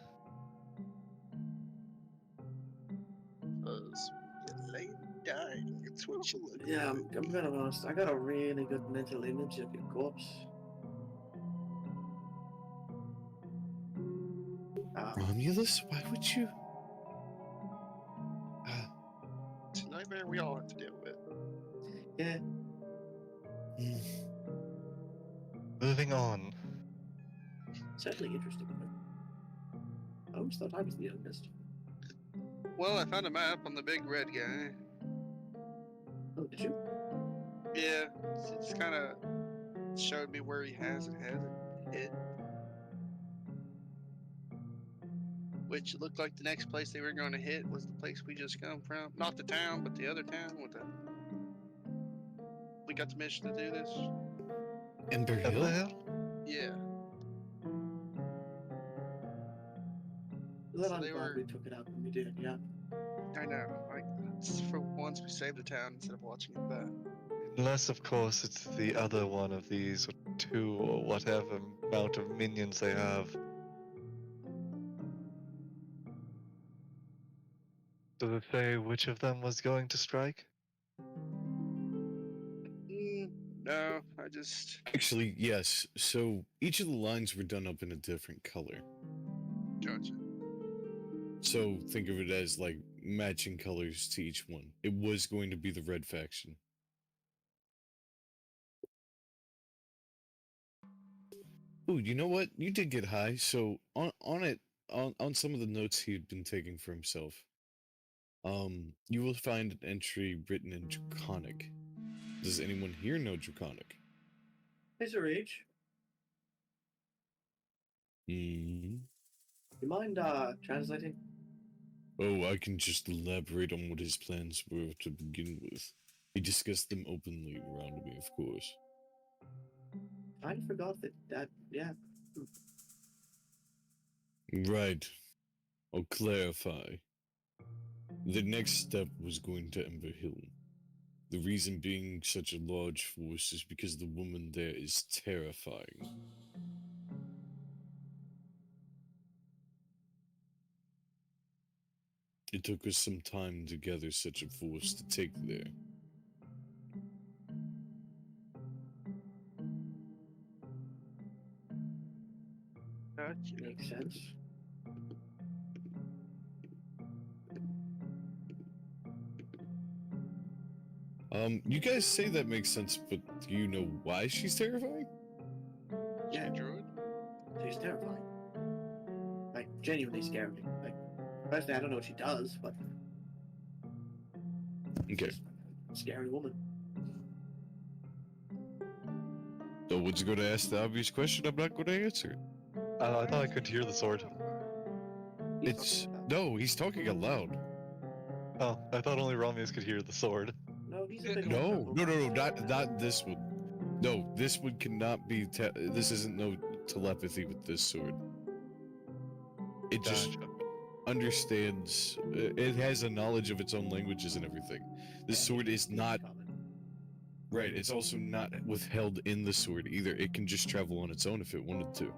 Because you lay dying. It's what you look Yeah, like. I'm gonna be honest. I got a really good mental image of your corpse. Romulus, why would you? It's a nightmare we all have to deal with. Yeah, Moving on. certainly interesting. I always thought I was the youngest. Well, I found a map on the big red guy. Oh, did you? Yeah, it's kind of showed me where he has and hasn't hit. Which looked like the next place they were going to hit was the place we just come from. Not the town, but the other town. We got the mission to do this. Ember Ember Hill? Hill? Yeah. Well, So I'm they glad were- we took it out when we did, yeah. I know. Like, for once, we saved the town instead of watching it burn. Unless, of course, it's the other one of these, or two, or whatever amount of minions they have. Does it say which of them was going to strike? No, I just Actually, yes. So each of the lines were done up in a different color. gotcha. So think of it as like matching colors to each one. It was going to be the red faction. Oh, you know what? You did get high. So on some of the notes he had been taking for himself, you will find an entry written in Draconic. Does anyone here know Draconic? Is there age? Hmm. You mind translating? Oh, I can just elaborate on what his plans were to begin with. He discussed them openly around me, of course. I forgot that. Yeah. Right. I'll clarify. The next step was going to Ember Hill. The reason being such a large force is because the woman there is terrifying. It took us some time to gather such a force to take there. Gotcha. Makes sense. You guys say that makes sense, but do you know why she's terrifying? She Yeah. a druid? She's terrifying. Like, genuinely scared me. Like, personally, I don't know what she does, but Okay. she's a scary woman. No one's gonna ask the obvious question, I'm not gonna answer. I thought I could hear the sword. He's It's talking about- no, he's talking aloud. Oh, I thought only Romius could hear the sword. No, he's a bit No, more no, no, no, not this one. No, this one cannot be. This isn't no telepathy with this sword. It just Gotcha. understands. It has a knowledge of its own languages and everything. This sword is not right. It's also not withheld in the sword either. It can just travel on its own if it wanted to.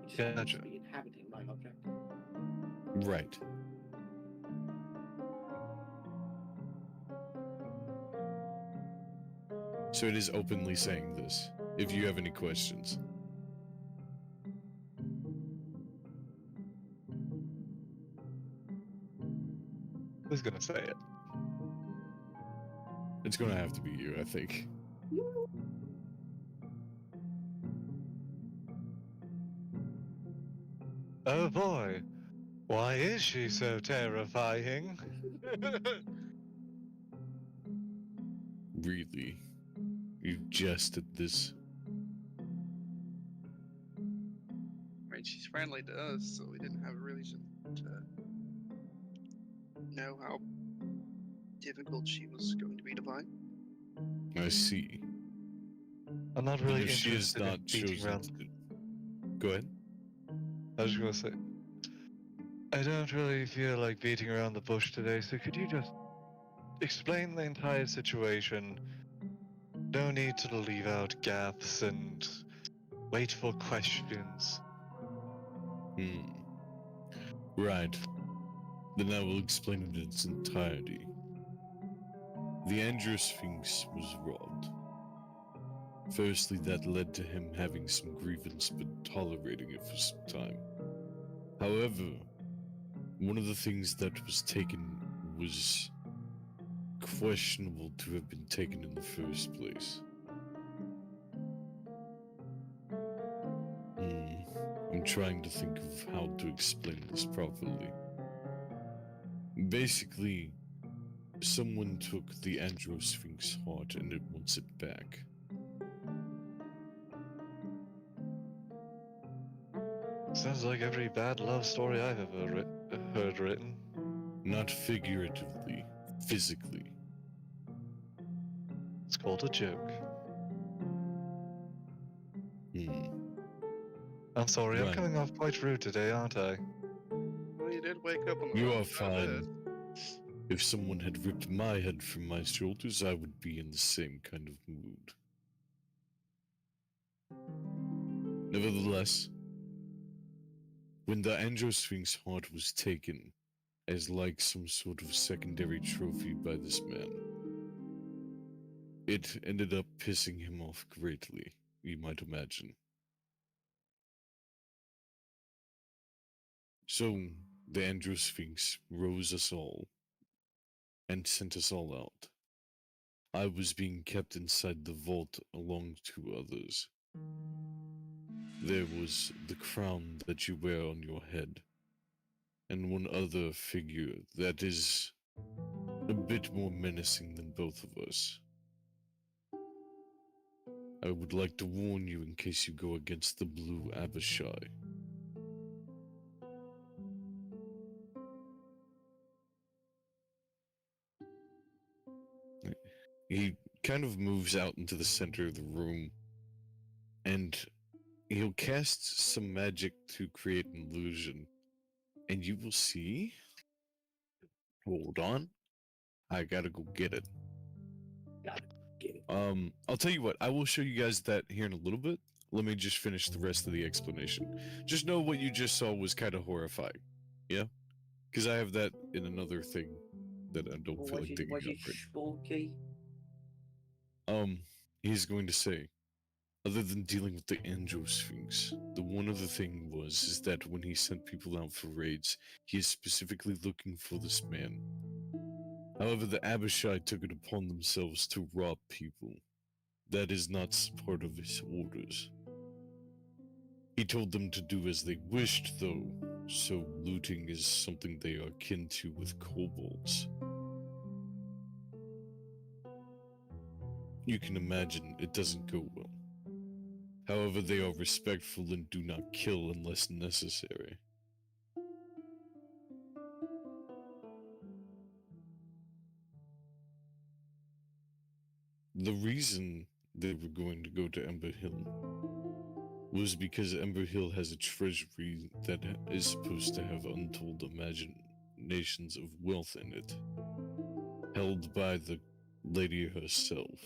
He just happens Gotcha. to be inhabiting my object. Right. So it is openly saying this. If you have any questions. Who's gonna say it? It's gonna have to be you, I think. Oh boy, why is she so terrifying? Really? You jested this? I mean, she's friendly to us, so we didn't have a reason to know how difficult she was going to be to find. I see. I'm not Then really if she is interested in not beating chosen around. to... Go ahead. I was just gonna say, I don't really feel like beating around the bush today, so could you just explain the entire situation? No need to leave out gaps and wait for questions. Right. Then I will explain it in its entirety. The Androsphinx was robbed. Firstly, that led to him having some grievance but tolerating it for some time. However, one of the things that was taken was questionable to have been taken in the first place. I'm trying to think of how to explain this properly. Basically, someone took the Androsphinx heart and it wants it back. Sounds like every bad love story I've ever heard written. Not figuratively, physically. It's called a joke. I'm sorry, I'm Right. coming off quite rude today, aren't I? Well, you did wake up on the You wrong are side of fine. If someone had ripped my head from my shoulders, I would be in the same kind of mood. Nevertheless, when the Androsphinx heart was taken, as like some sort of secondary trophy by this man, it ended up pissing him off greatly, you might imagine. So, the Androsphinx rose us all and sent us all out. I was being kept inside the vault along 2 others, There was the crown that you wear on your head, and one other figure that is a bit more menacing than both of us. I would like to warn you in case you go against the Blue Abishai. He kind of moves out into the center of the room, and he'll cast some magic to create an illusion. And you will see. Hold on. I gotta go get it. Got it. Get it. I'll tell you what, I will show you guys that here in a little bit. Let me just finish the rest of the explanation. Just know what you just saw was kind of horrifying. Yeah? Because I have that in another thing that I don't feel like digging Was up it right. spooky? He's going to say, other than dealing with the Angiosphinx, the one other thing is that when he sent people out for raids, he is specifically looking for this man. However, the Abishai took it upon themselves to rob people. That is not part of his orders. He told them to do as they wished, though, so looting is something they are kin to with kobolds. You can imagine it doesn't go well. However, they are respectful and do not kill unless necessary. The reason they were going to go to Ember Hill was because Ember Hill has a treasury that is supposed to have untold imaginations of wealth in it, held by the lady herself.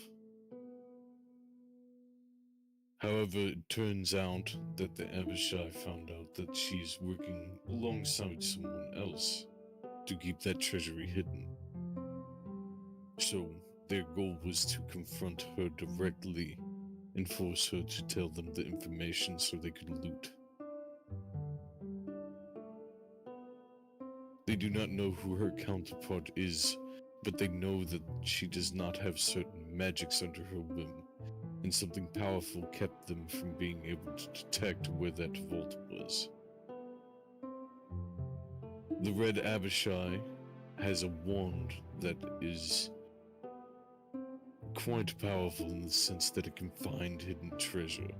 However, it turns out that the Abishai found out that she is working alongside someone else to keep that treasury hidden. So, their goal was to confront her directly and force her to tell them the information so they could loot. They do not know who her counterpart is, but they know that she does not have certain magics under her whim, and something powerful kept them from being able to detect where that vault was. The Red Abishai has a wand that is quite powerful in the sense that it can find hidden treasure.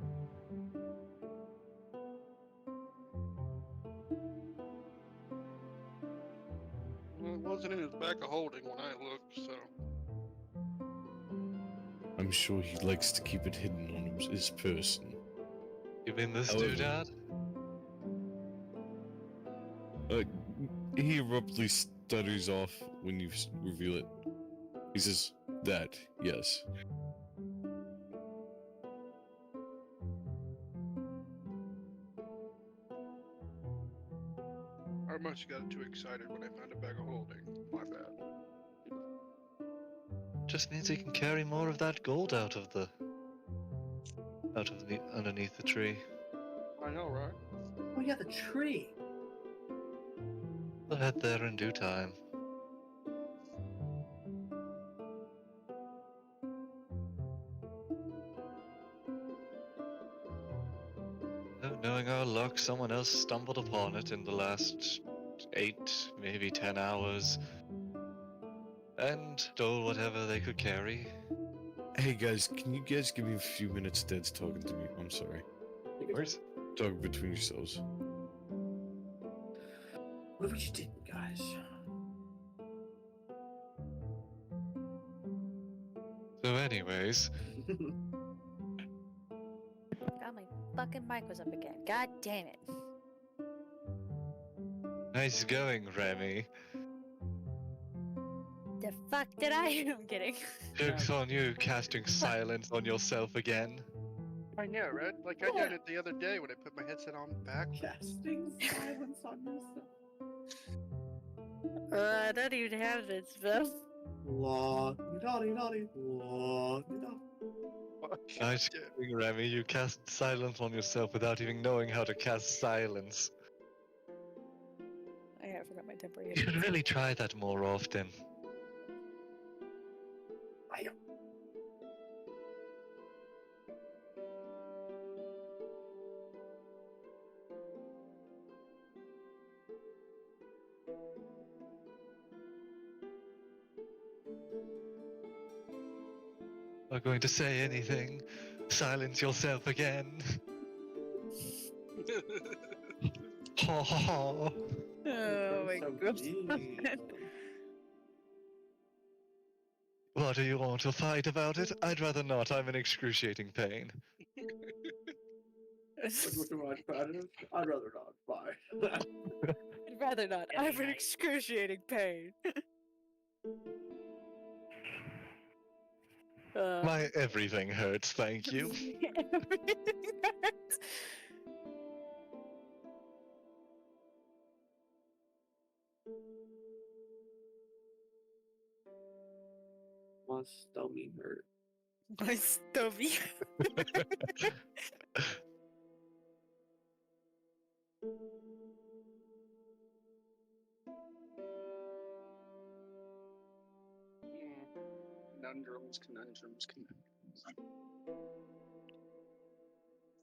Well, it wasn't in his bag of holding when I looked, so. I'm sure he likes to keep it hidden on his person. You mean this However- doodad? He abruptly stutters off when you reveal it. He says, that, yes. I must have got too excited when I found a bag of holding. My bad. Just means he can carry more of that gold out of the underneath the tree. I know, right? Oh yeah, the tree. We'll head there in due time. Oh, knowing our luck, someone else stumbled upon it in the last 8, maybe 10 hours, and stole whatever they could carry. Hey guys, can you guys give me a few minutes? Dad's talking to me. I'm sorry. Where's Talk between yourselves. What have we did, guys? So anyways, God, my fucking mic was up again. God damn it. nice going, Remy. The fuck did I? I'm kidding. Joke's on you, casting silence on yourself again. I know, right? Like I did it the other day when I put my headset on back. Casting silence on yourself. I don't even have this, Bill. La naughty naughty la naughty. Nice going, Remy. You cast silence on yourself without even knowing how to cast silence. I forgot my temper. You should really try that more often. Not going to say anything. Silence yourself again. Ha ha ha. Oh my So god. mean. What, do you want to fight about it? I'd rather not. I'm in excruciating pain. Would you mind fighting? I'd rather not. Bye. I'd rather not. I have an excruciating pain. My everything hurts, thank you. Everything hurts. My stomach hurt. My stomach. Conundrums.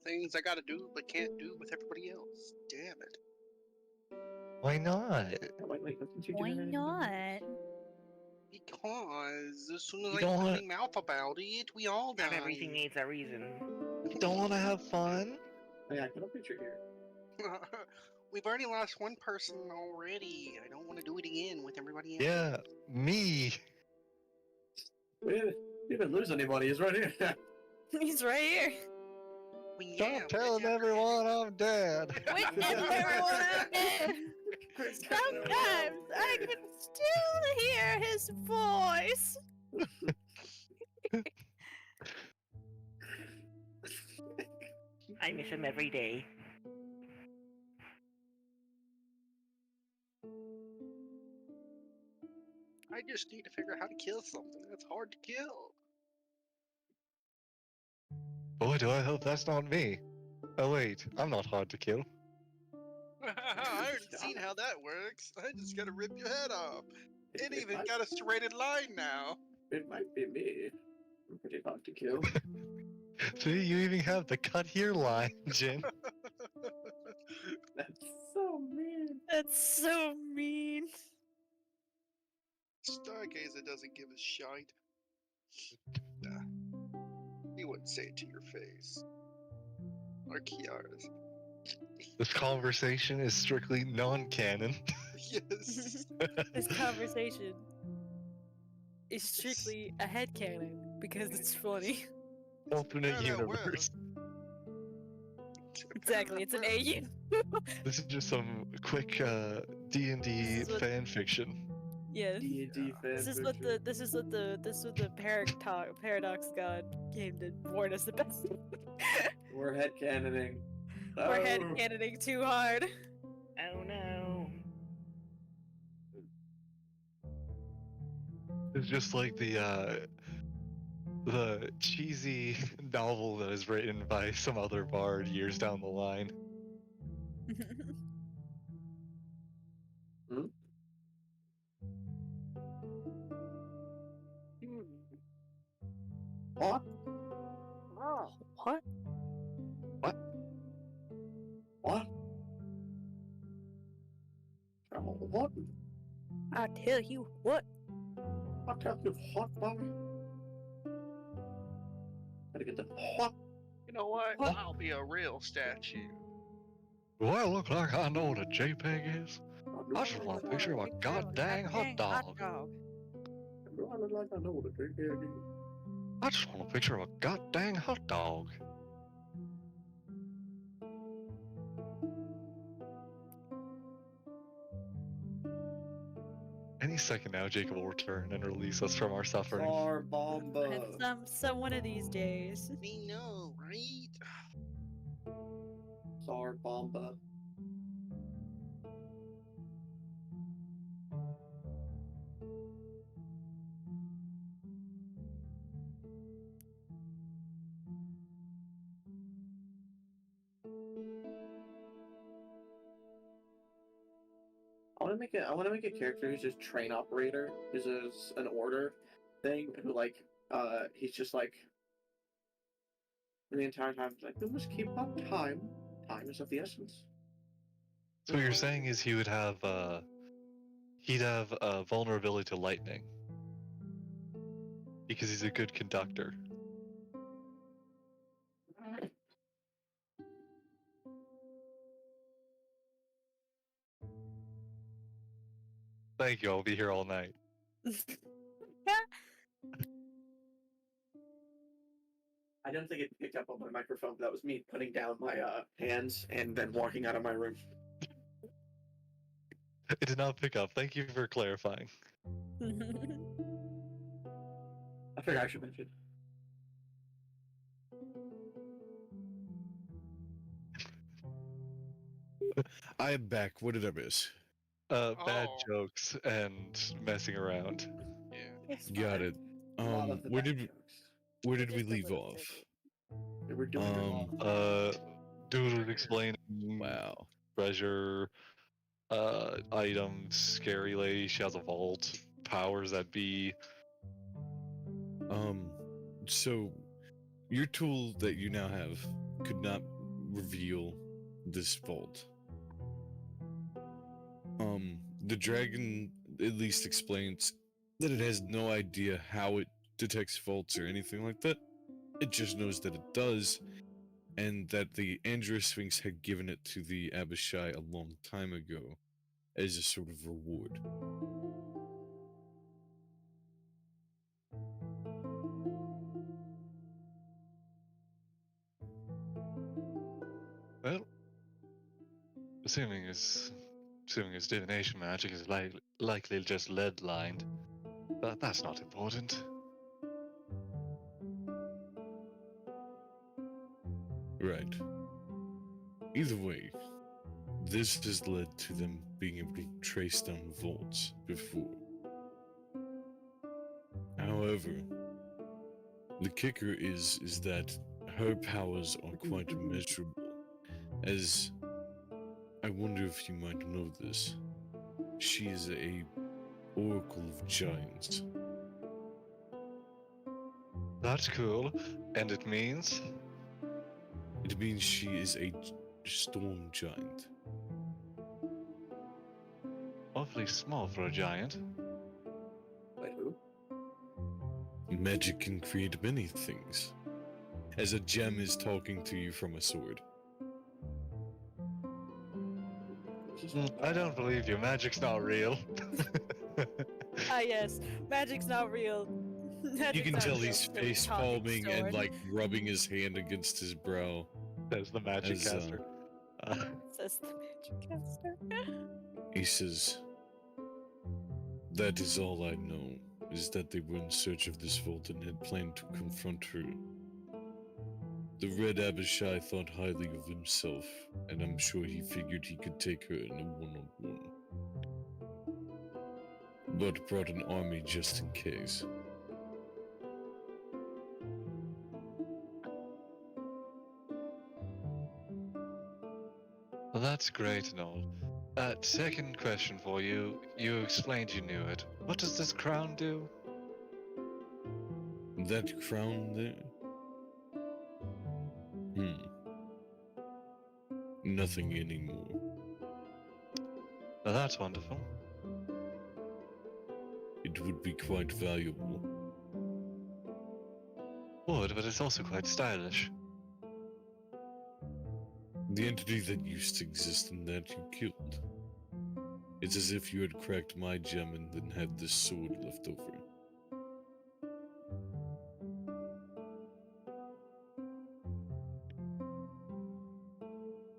Things I gotta do but can't do with everybody else. Damn it. Why not? Wait, wasn't you Why doing anything? not? Because as soon as You I don't open wanna- my mouth about it, we all die. Not everything needs a reason. You don't want to have fun? Oh, yeah, I got a picture here. We've already lost one person already. I don't want to do it again with everybody else. Yeah, me. We didn't lose anybody. He's right here. He's right here. Well, Stop yeah, but telling yeah. everyone I'm dead. Wait, everyone out there. Sometimes I can still hear his voice. I miss him every day. I just need to figure out how to kill something that's hard to kill. Boy, do I hope that's not me. Oh wait, I'm not hard to kill. I already seen how that works. I just gotta rip your head off. It even got a serrated line now. It might be me. I'm pretty hard to kill. See, you even have the cut here line, Jin. That's so mean. That's so mean. Stargazer doesn't give a shite. Nah. He wouldn't say it to your face. Or Kiara's. This conversation is strictly non-canon. Yes. This conversation is strictly a headcanon because it's funny. Alternate Yeah, that will. universe. Exactly, it's an AU. This is just some quick D&D This is what- fan fiction. Yeah. D&D fan This is what the paradox god came to warn us about. We're headcanoning. We're Oh. headcanoning too hard. Oh no. It's just like the cheesy novel that is written by some other bard years down the line. What? What? What? What? Oh, what? I tell you what. I'll tell you what, boy. Gotta get the what? You know what? What? I'll be a real statue. Do I look like I know what a JPEG is? I just want a picture of a goddamn hot dog. Do I look like I know what a JPEG is? I just want a picture of a goddamn hot dog. Any second now, Jacob will return and release us from our suffering. Car Bomba. Some one of these days. We know, right? Tsar Bomba. I want to make a character who's just train operator, who's an order thing, who like he's just like the entire time he's like, we must keep up time. Time is of the essence. So what you're saying is he'd have vulnerability to lightning because he's a good conductor. Thank you. I'll be here all night. I don't think it picked up on my microphone, but that was me putting down my hands and then walking out of my room. It did not pick up. Thank you for clarifying. I figured I should mention. I am back. What did I miss? Bad Oh. jokes and messing around. Yeah. It's Got fine. it. A lot of the Where bad did jokes. where did we Just a leave little off? busy. They were doing it all. Doodle explaining Wow. treasure, items, scary lady, she has a vault, powers that be. So your tool that you now have could not reveal this vault. The dragon at least explains that it has no idea how it detects vaults or anything like that. It just knows that it does, and that the Andrew Sphinx had given it to the Abishai a long time ago as a sort of reward. Well, assuming his divination magic is likely just lead lined, but that's not important. Right. Either way, this has led to them being able to trace down vaults before. However, the kicker is that her powers are quite immeasurable, as I wonder if you might know this. She is a oracle of giants. That's cool, and it means It means she is a storm giant. awfully small for a giant. Wait, who? Magic can create many things. As a gem is talking to you from a sword. I don't believe you. Magic's not real. Ah, yes. Magic's not real. You Magic's can not tell real. he's Silly face talking palming and sword. like rubbing his hand against his brow. Says the magic As, caster. Says the magic caster. He says, "That is all I know, is that they were in search of this vault and had planned to confront her. The Red Abishai thought highly of himself, and I'm sure he figured he could take her in a one-on-one. But brought an army just in case. Well, that's great and all. Second question for you. You explained you knew it. What does this crown do? That crown there? Nothing anymore. Well, that's wonderful. It would be quite valuable. Would, but it's also quite stylish. The entity that used to exist in that you killed. It's as if you had cracked my gem and then had this sword left over.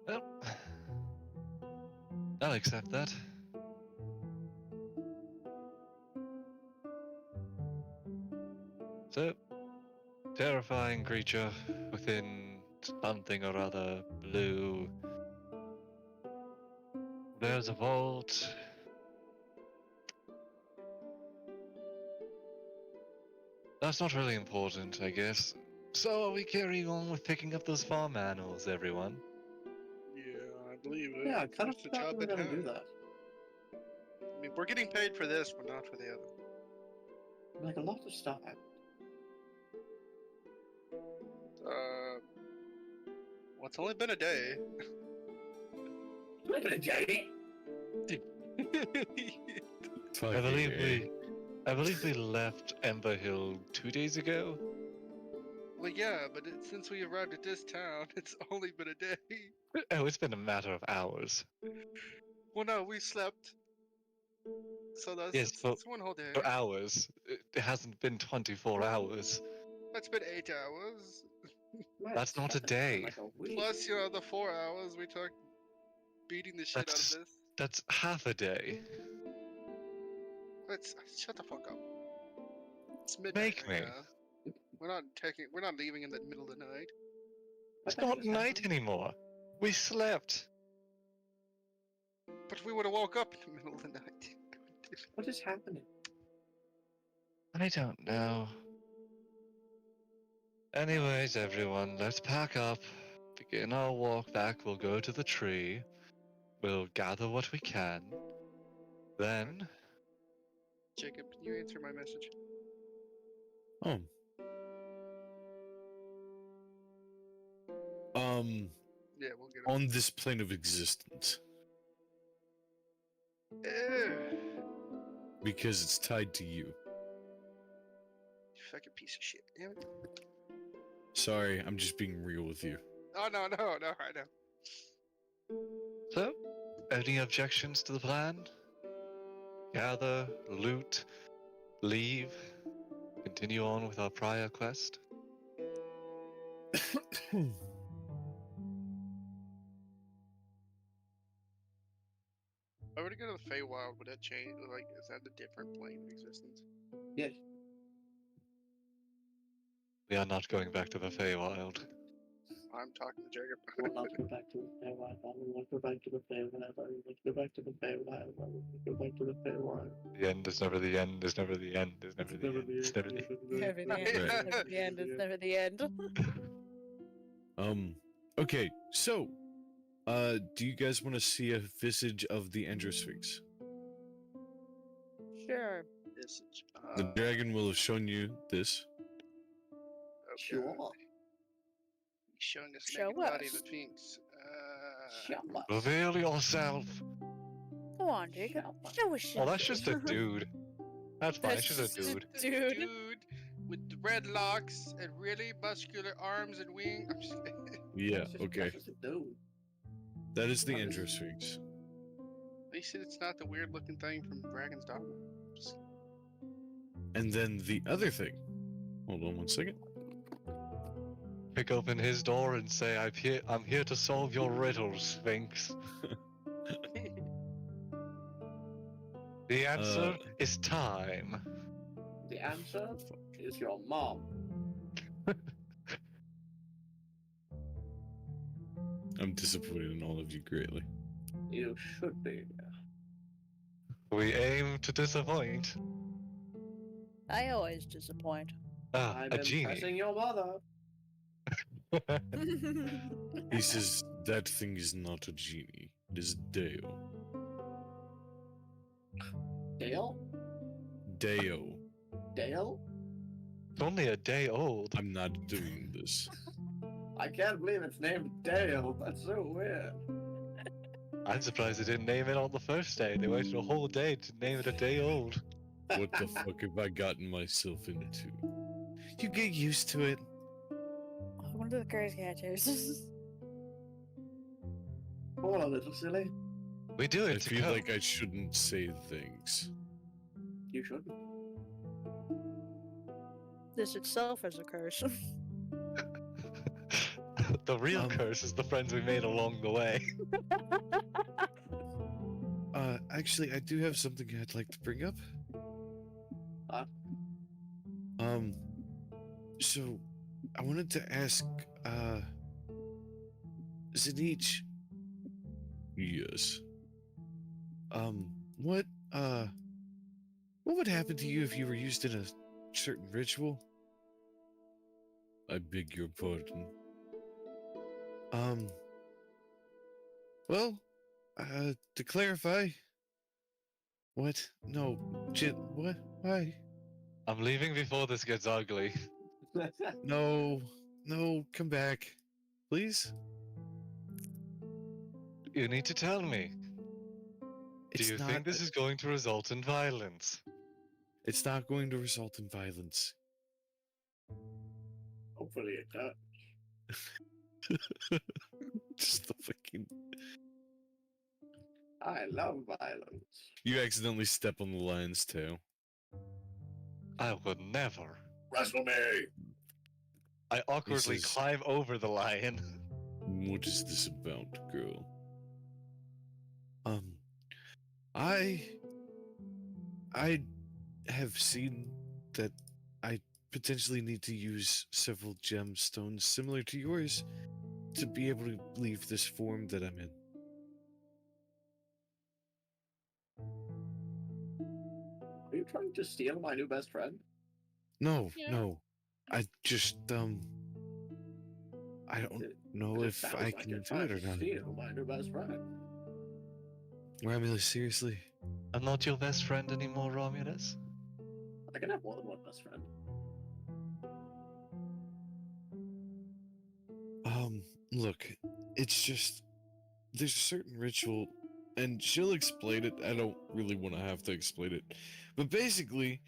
Well, I'll accept that. So, terrifying creature within something or other, blue. There's a vault. That's not really important, I guess. So are we carrying on with picking up those farm animals, everyone? Yeah, I believe it. Yeah, I kind of That's the forgot job we were at gonna do hand. that. I mean, we're getting paid for this, but not for the other. Like a lot of stuff happened. Well, it's only been a day. Look at it, Jay. I believe we left Ember Hill 2 days ago. Well, yeah, but since we arrived at this town, it's only been a day. Oh, it's been a matter of hours. Well, no, we slept. So Yes, that's one whole day. for hours. It hasn't been 24 hours. That's been 8 hours. That's not a day. Like a week. Plus your other 4 hours we took beating the shit out of That's this. that's half a day. Let's shut the fuck up. It's midnight Make right me. now. We're not leaving in the middle of the night. It's What the not hell is night happening? anymore. We slept. But we would have woke up in the middle of the night. What is happening? I don't know. Anyways, everyone, let's pack up. Begin our walk back. We'll go to the tree. We'll gather what we can. Then, Jacob, can you answer my message? Oh. Yeah, we'll get it. On this plane of existence, because it's tied to you. You fucking piece of shit. Damn it. Sorry, I'm just being real with you. Oh no, I know. so, any objections to the plan? Gather, loot, leave, continue on with our prior quest? If I were to go to the Feywild, would that change? Like, is that a different plane of existence? Yes. We are not going back to the Feywild. I'm talking to Jacob. We will not go back to the Feywild. We won't go back to the Feywild. We won't go back to the Feywild. We won't go back to the Feywild. The end is never the end, is never the end, is never the end, is never the end. Never the end. Right. Never the end. It's never the end. Okay, so, do you guys want to see a visage of the Ender Sphinx? Sure. This is, The dragon will have shown you this. okay. Sure. He's showing us Show naked body of the us. Sphinx. Shut up. Reveal yourself. Go on, Jacob. Shut Show us. Oh, that's just a dude. That's fine, it's That's just a just a dude. Dude. Dude with the red locks and really muscular arms and wings. I'm just kidding. Yeah, That's just- okay. that's just a dude. That is the What is- Ender Sphinx. They said it's not the weird looking thing from Dragon's Dogma. Just- And then the other thing. Hold on one second. Pick open his door and say, I'm here to solve your riddles, Sphinx. The answer is time. The answer is your mom. I'm disappointed in all of you greatly. You should be. We aim to disappoint. I always disappoint. Ah, I'm a genie. impressing your mother. He says that thing is not a genie. It is Deo. Dale? Deo. Dale? It's only a day old. I'm not doing this. I can't believe it's named Dale. That's so weird. I'm surprised they didn't name it on the first day. They waited a whole day to name it a day old. What the fuck have I gotten myself into? You get used to it. One of the Girl Scouts. Hold on, little silly. We do I it to feel go. like I shouldn't say things. You shouldn't. This itself is a curse. The real Um, curse is the friends we made along the way. Actually, I do have something I'd like to bring up. Huh? So, I wanted to ask, Zinich. Yes. What would happen to you if you were used in a certain ritual? I beg your pardon. Well, to clarify. What? No, what? Why? I'm leaving before this gets ugly. No, come back. Please? You need to tell me. It's Do you not, think this is going to result in violence? It's not going to result in violence. Hopefully it does. Just the fucking. I love violence. You accidentally step on the lion's tail. I would never. Wrestle me! I awkwardly says- climb over the lion. What is this about, girl? I have seen that I potentially need to use several gemstones similar to yours to be able to leave this form that I'm in. Are you trying to steal my new best friend? No, Yeah. no. I just I don't It- know It if sounds I like can you're do trying it or to not. steal my new best friend. Romulus, seriously? I'm not your best friend anymore, Romulus. I can have more than one best friend. Look, it's just there's a certain ritual, and she'll explain it. I don't really want to have to explain it, but basically,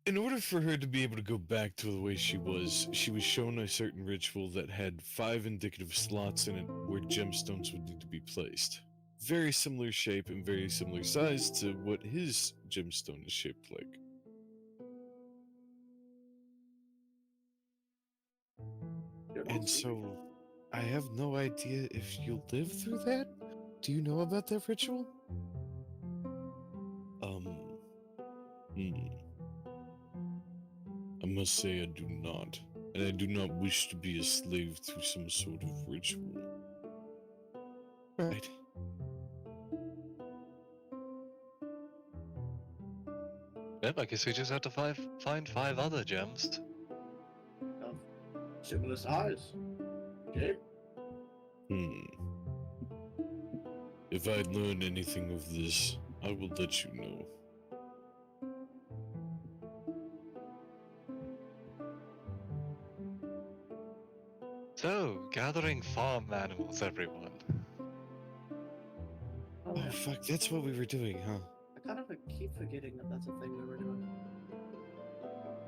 in order for her to be able to go back to the way she was shown a certain ritual that had 5 indicative slots in it where gemstones would need to be placed. Very similar shape and very similar size to what his gemstone is shaped like. You're not And serious. so, I have no idea if you'll live through that. Do you know about that ritual? I must say I do not, and I do not wish to be a slave to some sort of ritual. Right. Yep, I guess we just have to find 5 other gems. Of similar size. Shape. If I learn anything of this, I will let you know. So, gathering farm animals, everyone. Oh, Oh yeah. fuck, that's what we were doing, huh? I kind of keep forgetting that that's a thing we were doing.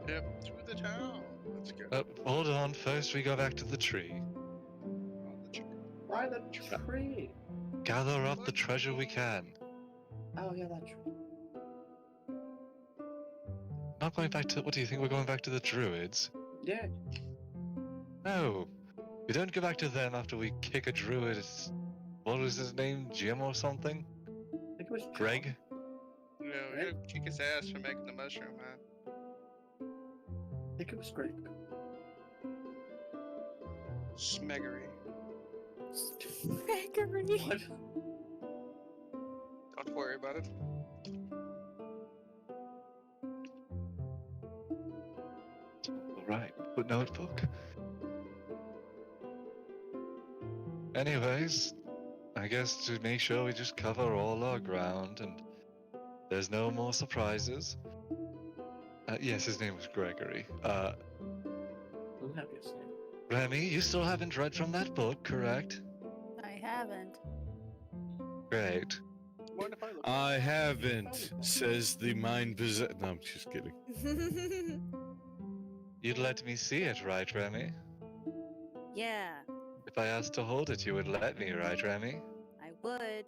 Yep, to the town. Let's go. Hold on, first we go back to the tree. On the tree. Why the tree? Gather up the treasure we can. Oh yeah, that tree. Not going back to. What do you think? We're going back to the druids? Yeah. No. We don't go back to them after we kick a druid. What was his name? Jim or something? I think it was John. Greg? No, we're gonna kick his ass for making the mushroom, man. I think it was Greg. Smeggery. Gregory. What? Don't worry about it. Alright, put notebook. Anyways, I guess to make sure we just cover all our ground and there's no more surprises. Yes, his name was Gregory. Doesn't have his name. Remy, you still haven't read from that book, correct? I haven't. Great. Mind if I look? I haven't, says the mind possess. No, I'm just kidding. You'd let me see it, right, Remy? Yeah, If I asked to hold it, you would let me, right, Remy? I would.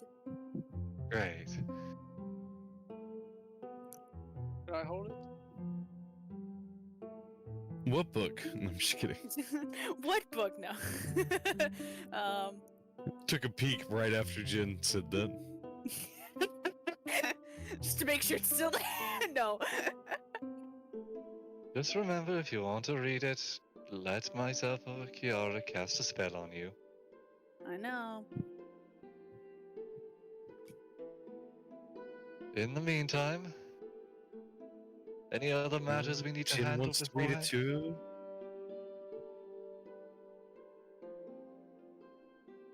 Great. Can I hold it? What book? No, I'm just kidding. What book now? Took a peek right after Jen said that. Just to make sure it's still there. No. Just remember, if you want to read it, let myself or Kiara cast a spell on you. I know. In the meantime, any other matters we need to Jen handle wants to read it too.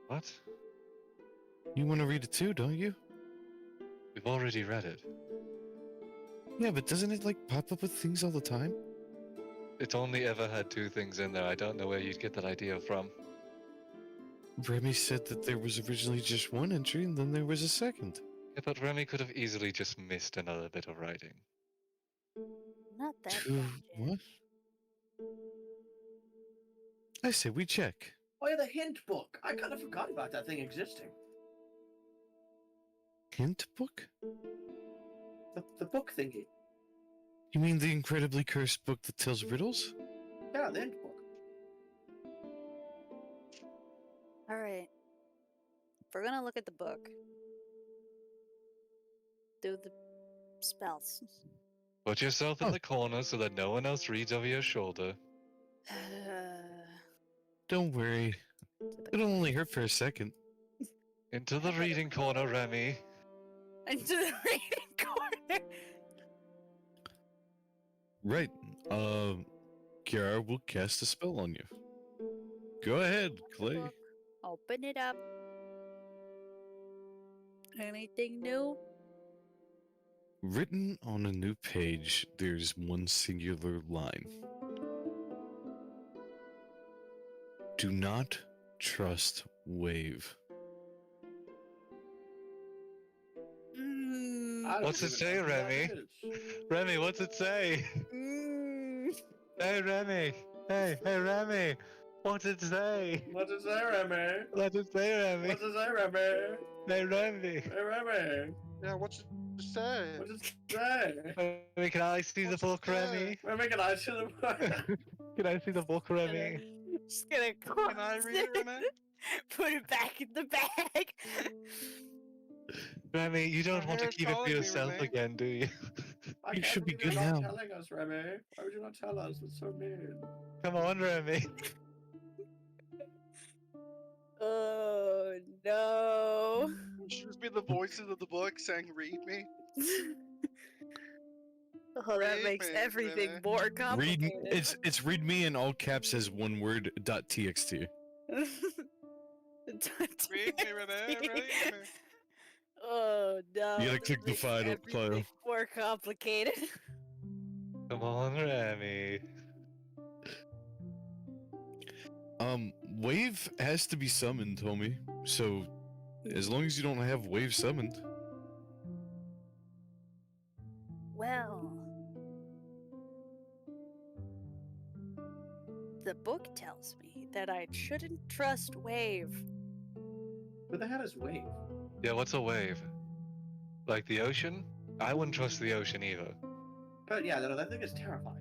What? You want to read it too, don't you? We've already read it. Yeah, but doesn't it like pop up with things all the time? It's only ever had 2 things in there. I don't know where you'd get that idea from. Remy said that there was originally just 1 entry and then there was a second. Yeah, but Remy could have easily just missed another bit of writing. Not that. 2 bad, Jen. what? I say we check. Oh yeah, the hint book. I kind of forgot about that thing existing. Hint book? The book thingy. You mean the incredibly cursed book that tells riddles? Yeah, the hint book. All right. If we're gonna look at the book, do the spells. Put yourself in the corner so that no one else reads over your shoulder. Don't worry. It'll only hurt for a second. Into the reading corner, Remy. Into the reading corner. Right. Kiara will cast a spell on you. Go ahead, Clay. Book. Open it up. Anything new? Written on a new page, there's one singular line. Do not trust Wave. I don't What's it even say, know who that Remy? is. Remy, what's it say? Hey, Remy. Hey, Remy. What's it say? What's it say, Remy? What's it say, Remy? What's it say, Remy? Hey, Remy. Hey, Remy. Yeah, what's it say? What's it say? Remy, can I see the What's it book, say? Remy? Remy, can I see the book? Can I see the book, Remy? Just gonna Can I read it, Remy? Put it back in the bag. Remy, you don't My want to hair's keep it for calling me, yourself Remy. again, do you? I You can't should be believe good you're not now. telling us, Remy. Why would you not tell us? It's so mean. Come on, Remy. Oh no. Should just be the voices of the book saying, "Read me." Oh, that Read makes me, everything Remy. more Read complicated. it's read me in all caps as one word .txt. Read me, Remy. Read me. Oh no. You gotta that click the makes file. everything more complicated. Come on, Remy. Wave has to be summoned, homie. So as long as you don't have Wave summoned. Well, the book tells me that I shouldn't trust Wave. Who the hell is Wave? Yeah, what's a wave? Like the ocean? I wouldn't trust the ocean either. But yeah, no, that thing is terrifying.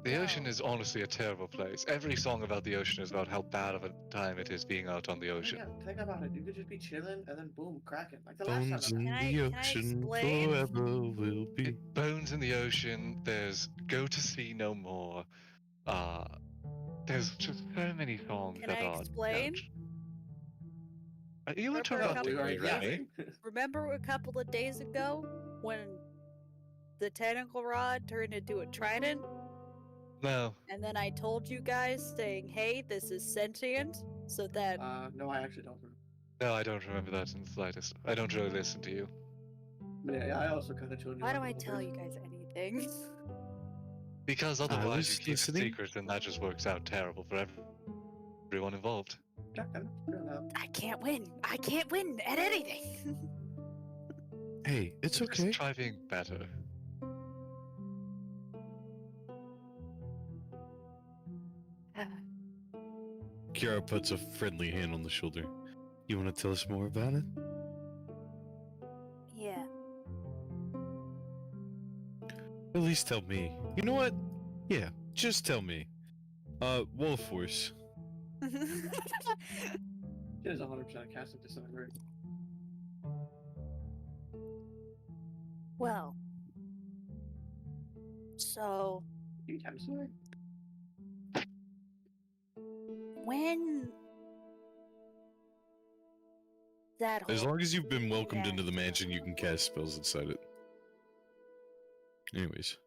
The ocean Wow. is honestly a terrible place. Every song about the ocean is about how bad of a time it is being out on the ocean. Think about it. You could just be chilling and then boom, cracking. Like the last time. Bones that in happened. the Can I ocean explain? forever will be. Bones in the ocean. There's Go to Sea No More. There's just so many songs Can that I are. explain? Are you Remember a interrupting couple me, already of Remy? days- Remember a couple of days ago when the tentacle rod turned into a trident? No. And then I told you guys saying, hey, this is sentient, so that No, I actually don't remember. No, I don't remember that in the slightest. I don't really listen to you. But yeah, I also kind of told you. why do that I the tell whole you guys anything? Because was otherwise you keep a listening. secret and that just works out terrible for everyone involved. thing. Yeah, fair enough. I can't win. I can't win at anything. Hey, it's Just okay. try being better. Kiara puts a friendly hand on the shoulder. You want to tell us more about it? Yeah. At least tell me. You know what? Yeah, just tell me. Wolf Force. She is 100% casting disintegrate. Well. So, You time sorry. when that As whole long as you've been welcomed into the Yeah. mansion, you can cast spells inside it. Anyways.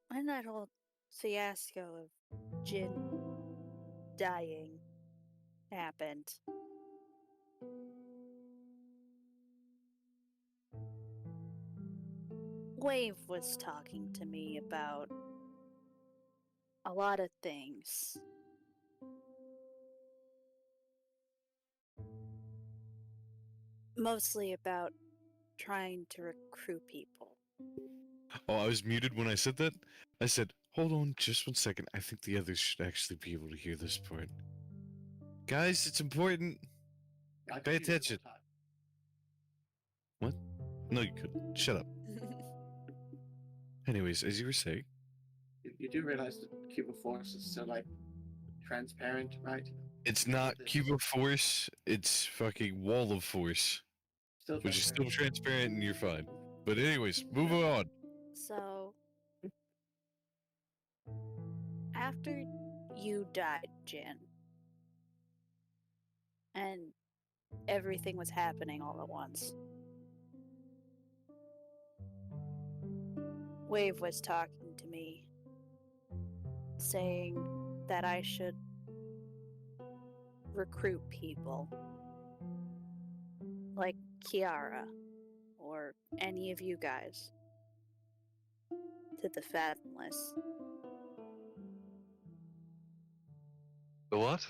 when that whole fiasco of Jin dying happened, Wave was talking to me about a lot of things. Mostly about trying to recruit people. Oh, I was muted when I said that? I said, hold on just 1 second. I think the others should actually be able to hear this part. Guys, it's important. I Pay confuse it all attention. the time. No, you couldn't. Shut up. Anyways, as you were saying, You do realize that Cube of Force is still like transparent, right? it's not This- cube of force, it's fucking wall of force, Still which is still transparent. transparent and you're fine. But anyways, moving on. So, after you died, Jin, and everything was happening all at once, Wave was talking to me, saying that I should recruit people like Kiara or any of you guys to the Fathomless. The what?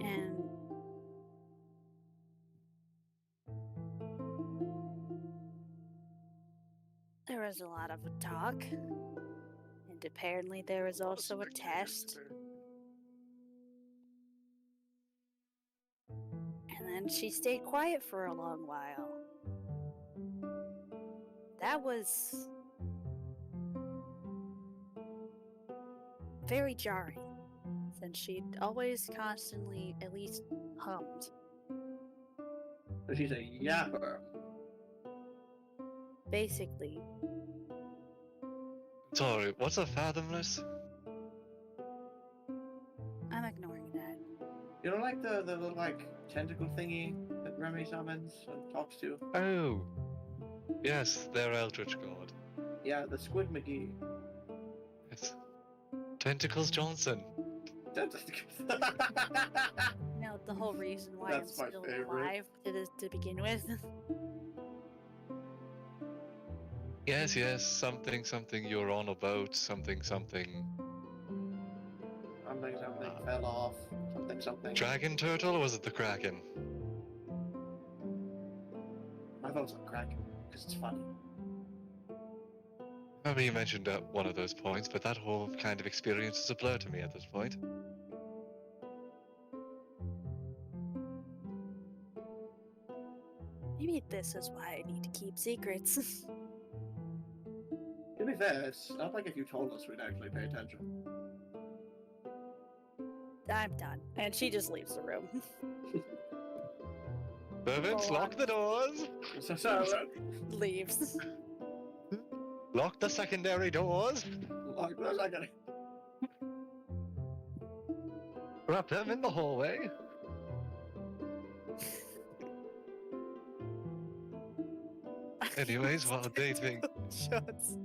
And there was a lot of talk, and apparently there was also a test. And then she stayed quiet for a long while. That was very jarring, since she'd always constantly at least hummed. So she's a yapper. Basically, Sorry, what's a fathomless? I'm ignoring that. You know, like the little like tentacle thingy that Remy summons and talks to. Oh. Yes, their Eldritch God. Yeah, the Squid McGee. It's Tentacles Johnson. You know, the whole reason why That's my I'm still favorite. alive to begin with. Yes, yes, something, something you're on about, something, something. Something fell off. Something. Dragon Turtle, or was it the Kraken? My vote's on Kraken because it's funny. Remember you mentioned at one of those points, but that whole kind of experience is a blur to me at this point. Maybe this is why I need to keep secrets. To be fair, it's not like if you told us we'd actually pay attention. I'm done. And she just leaves the room. Servants, Go lock on. the doors! So Leaves. Lock the secondary doors! like, where's that gonna? Wrap them in the hallway! Anyways, while they think Shots.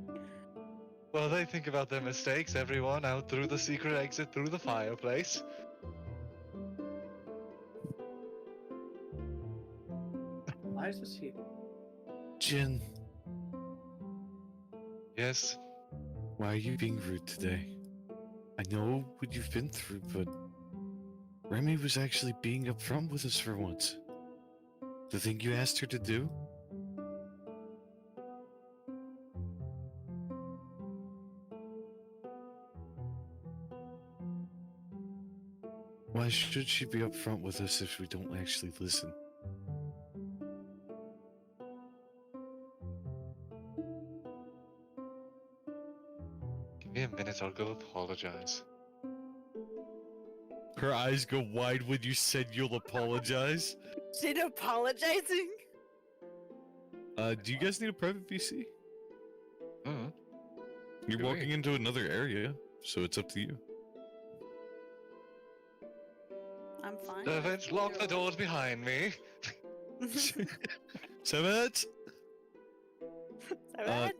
Well, they think about their mistakes, everyone out through the secret exit through the fireplace. Why is this here? Jin, Yes, why are you being rude today? I know what you've been through, but Remy was actually being upfront with us for once. The thing you asked her to do? Why should she be upfront with us if we don't actually listen? give me a minute, I'll go apologize. Her eyes go wide when you said you'll apologize. She's apologizing? Do you guys need a private VC? Hmm. You're Do we? walking into another area, so it's up to you. I'm fine. Servants, lock the doors behind me. Seven! Alright.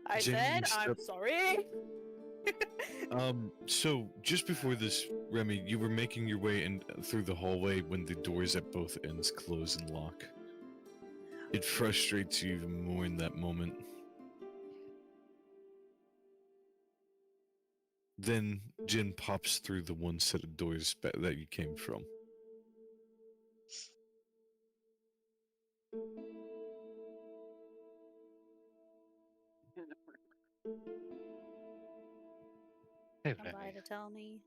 I Jen, said, you I'm step- sorry. So just before this, Remy, you were making your way in through the hallway when the doors at both ends close and lock. It frustrates you even more in that moment. Then Jin pops through the one set of doors that you came from. Hey, Come by to tell me.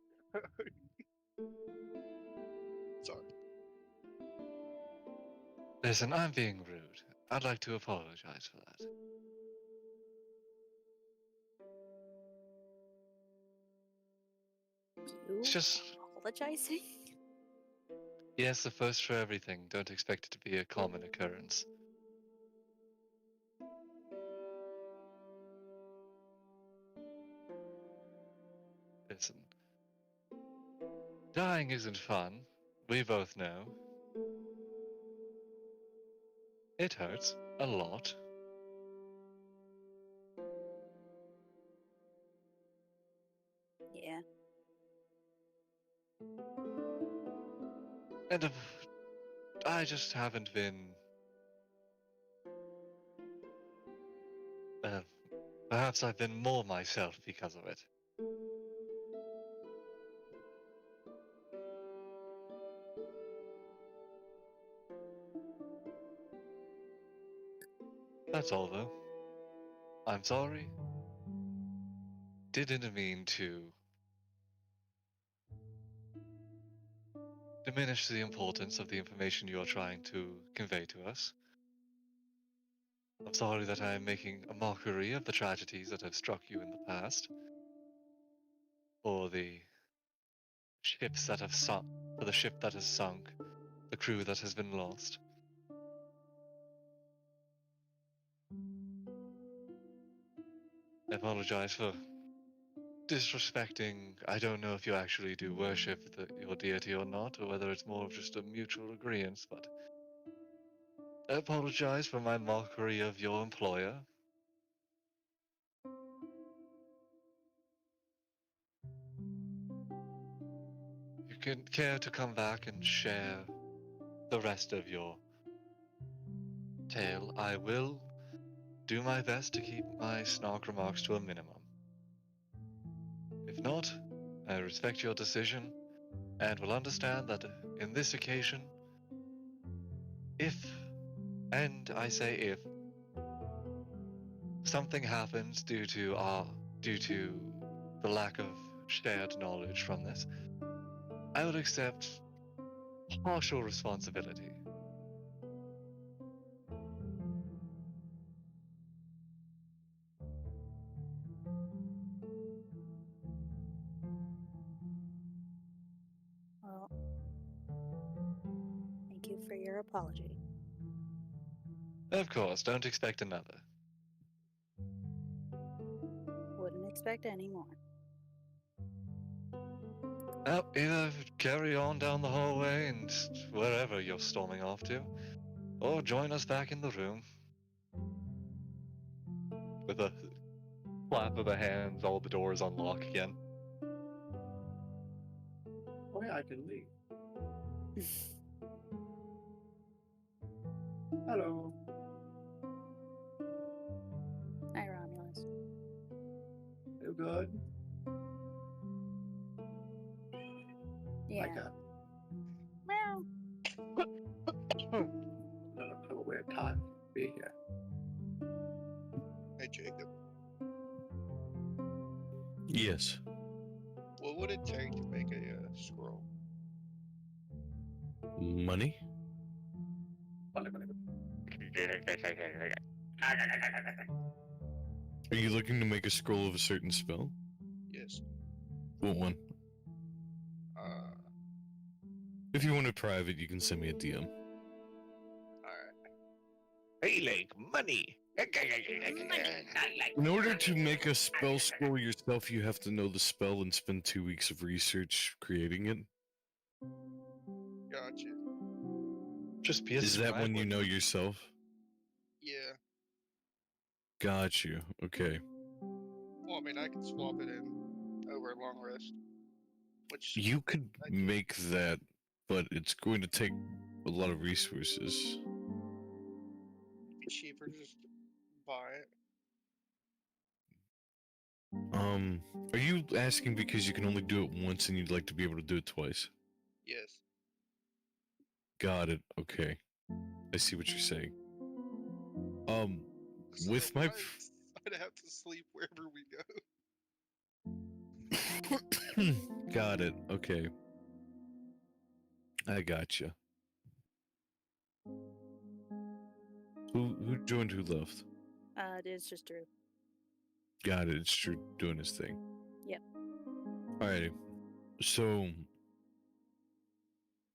Sorry. Listen, I'm being rude. I'd like to apologize for that. You It's just, apologizing? yes, the first for everything. Don't expect it to be a common occurrence. Listen, dying isn't fun. We both know. It hurts a lot. Yeah. And I just haven't been. Perhaps I've been more myself because of it. That's all, though. I'm sorry. Didn't mean to diminish the importance of the information you are trying to convey to us. I'm sorry that I am making a mockery of the tragedies that have struck you in the past, or the ships that have sunk, for the ship that has sunk, the crew that has been lost. I apologize for disrespecting. I don't know if you actually do worship your deity or not, or whether it's more of just a mutual agreement, but I apologize for my mockery of your employer. You can care to come back and share the rest of your tale. I will do my best to keep my snark remarks to a minimum. If not, I respect your decision and will understand that in this occasion, if, and I say if, something happens due to the lack of shared knowledge from this, I would accept partial responsibility. Well, thank you for your apology. Of course, don't expect another. Wouldn't expect any more. Well, either carry on down the hallway and wherever you're storming off to, or join us back in the room. With a flap of the hands, all the doors unlock again. Oh yeah, I can leave. Hello. Hi, Romulus. You good? Yeah. I got Well, have a weird time to be here. Hey, Jacob. Yes. What would it take to make a scroll? Money? Are you looking to make a scroll of a certain spell? Yes. What one? Uh, If you want it private, you can send me a DM. alright. Hey, like money. In order to make a spell scroll yourself, you have to know the spell and spend 2 weeks of research creating it. Gotcha. Just be a Is that scribe one you with know it. yourself? Yeah. Got you. Okay. Well, I mean, I can swap it in over a long rest. Which You could I did. make that, but it's going to take a lot of resources. be cheaper to just buy it. Are you asking because you can only do it once and you'd like to be able to do it twice? Yes. Got it. Okay. I see what you're saying. So With my I'd have to sleep wherever we go. got it. Okay. I gotcha. Who joined? Who left? It is just Drew. Got it. It's true. Doing his thing. Yep. Alrighty. So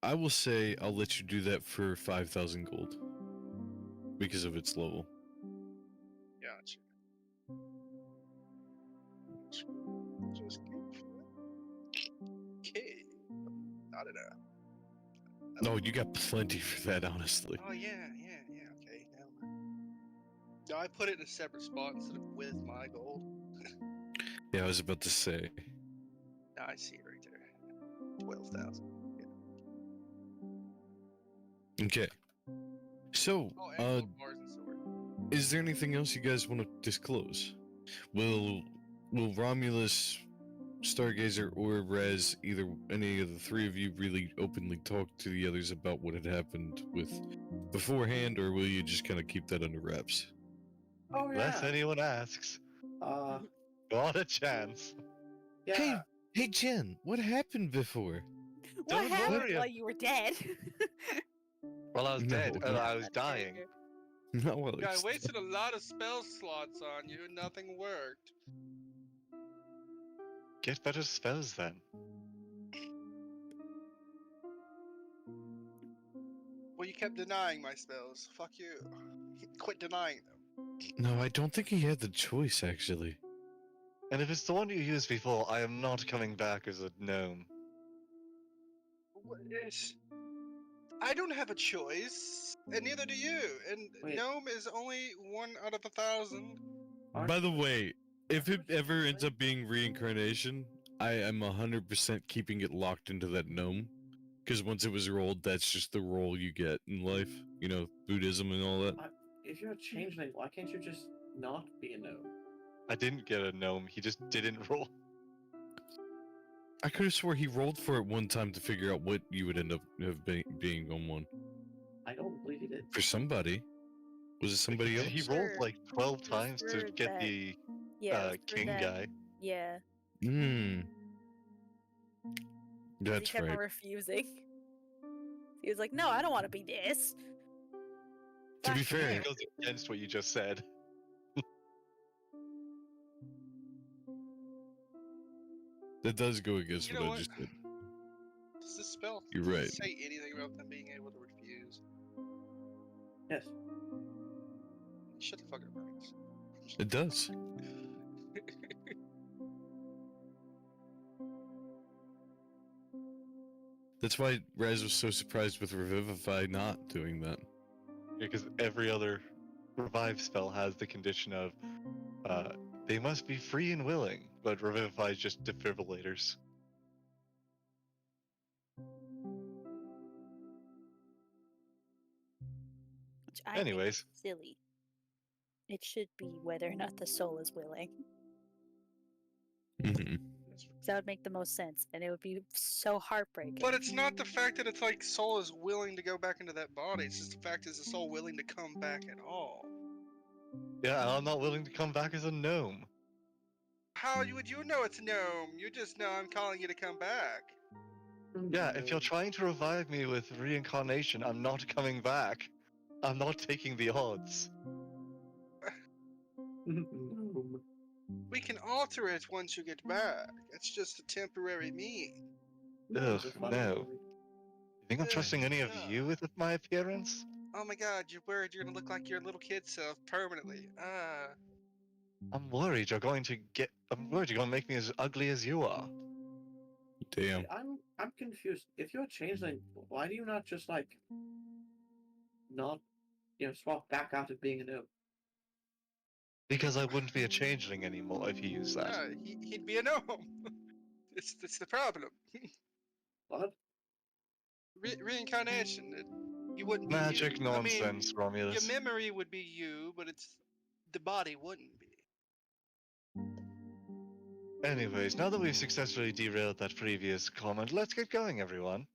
I will say I'll let you do that for 5,000 gold because of its level. Gotcha. Just okay. Not enough. No, you got plenty for that, honestly. Oh yeah. Okay, never mind. No, I put it in a separate spot instead of with my gold. Yeah, I was about to say. Now I see it right there. 12,000. Okay. So, Oh, and gold bars and sword. is there anything else you guys want to disclose? Will Romulus, Stargazer, or Rez, either any of the three of you, really openly talk to the others about what had happened with beforehand, or will you just kind of keep that under wraps? Oh Unless yeah. anyone asks. Uh, Got a chance. yeah. Hey, Jen, what happened before? What Don't happened worry. while you were dead? Well, I was No, dead and no. I was dying. No, well, Yeah, I it's- wasted a lot of spell slots on you and nothing worked. Get better spells then. Well, you kept denying my spells. Fuck you. Quit denying them. No, I don't think he had the choice, actually. And if it's the one you used before, I am not coming back as a gnome. What is... I don't have a choice, and neither do you. And Wait. gnome is only 1 out of 1,000. Aren't By the you- way, if it ever ends up being reincarnation, I am 100% keeping it locked into that gnome. Because once it was rolled, that's just the role you get in life. You know, Buddhism and all that. If you're a changeling, why can't you just not be a gnome? I didn't get a gnome, he just didn't roll. I could have swore he rolled for it one time to figure out what you would end up being on one. I don't believe he did. For somebody. Was it somebody He- else? He Sure. rolled like 12 Just times to for get that. the Yeah. it was for king that. guy. Yeah. Hmm. 'cause That's he kept on right. refusing. He was like, "No, I don't want to be this." To be Fuck fair, you. It goes against what you just said. that does go against You know what I what? just did. Does this spell You're right. say anything about them being able to refuse? Yes. Shut the fuck up, Max. It does. That's why Raz was so surprised with Revivify not doing that. Because every other revive spell has the condition of they must be free and willing, but Revivify is just defibrillators. Which I think is Anyways. silly. It should be whether or not the soul is willing. Mm-hmm. 'Cause that would make the most sense, and it would be so heartbreaking. But it's not the fact that it's like soul is willing to go back into that body. It's just the fact is the soul willing to come back at all. Yeah, and I'm not willing to come back as a gnome. How would you know it's a gnome? You just know I'm calling you to come back. Yeah, if you're trying to revive me with reincarnation, I'm not coming back. I'm not taking the odds. Gnome. We can alter it once you get back. It's just a temporary mean. Ugh, It's a fun no. movie. You think I'm trusting any of Yeah. you with my appearance? Oh my god, you're worried you're gonna look like your little kid self permanently. I'm worried you're going to get. I'm worried you're going to make me as ugly as you are. Damn. Wait, I'm confused. If you're a changeling, why do you not just like not swap back out of being a gnome? Because I wouldn't be a changeling anymore if he used that. He'd be a gnome. It's the problem. What? Reincarnation. You wouldn't be Magic you. I mean, nonsense, Romulus. your memory would be you, but the body wouldn't be. Anyways, now that we've successfully derailed that previous comment, let's get going, everyone.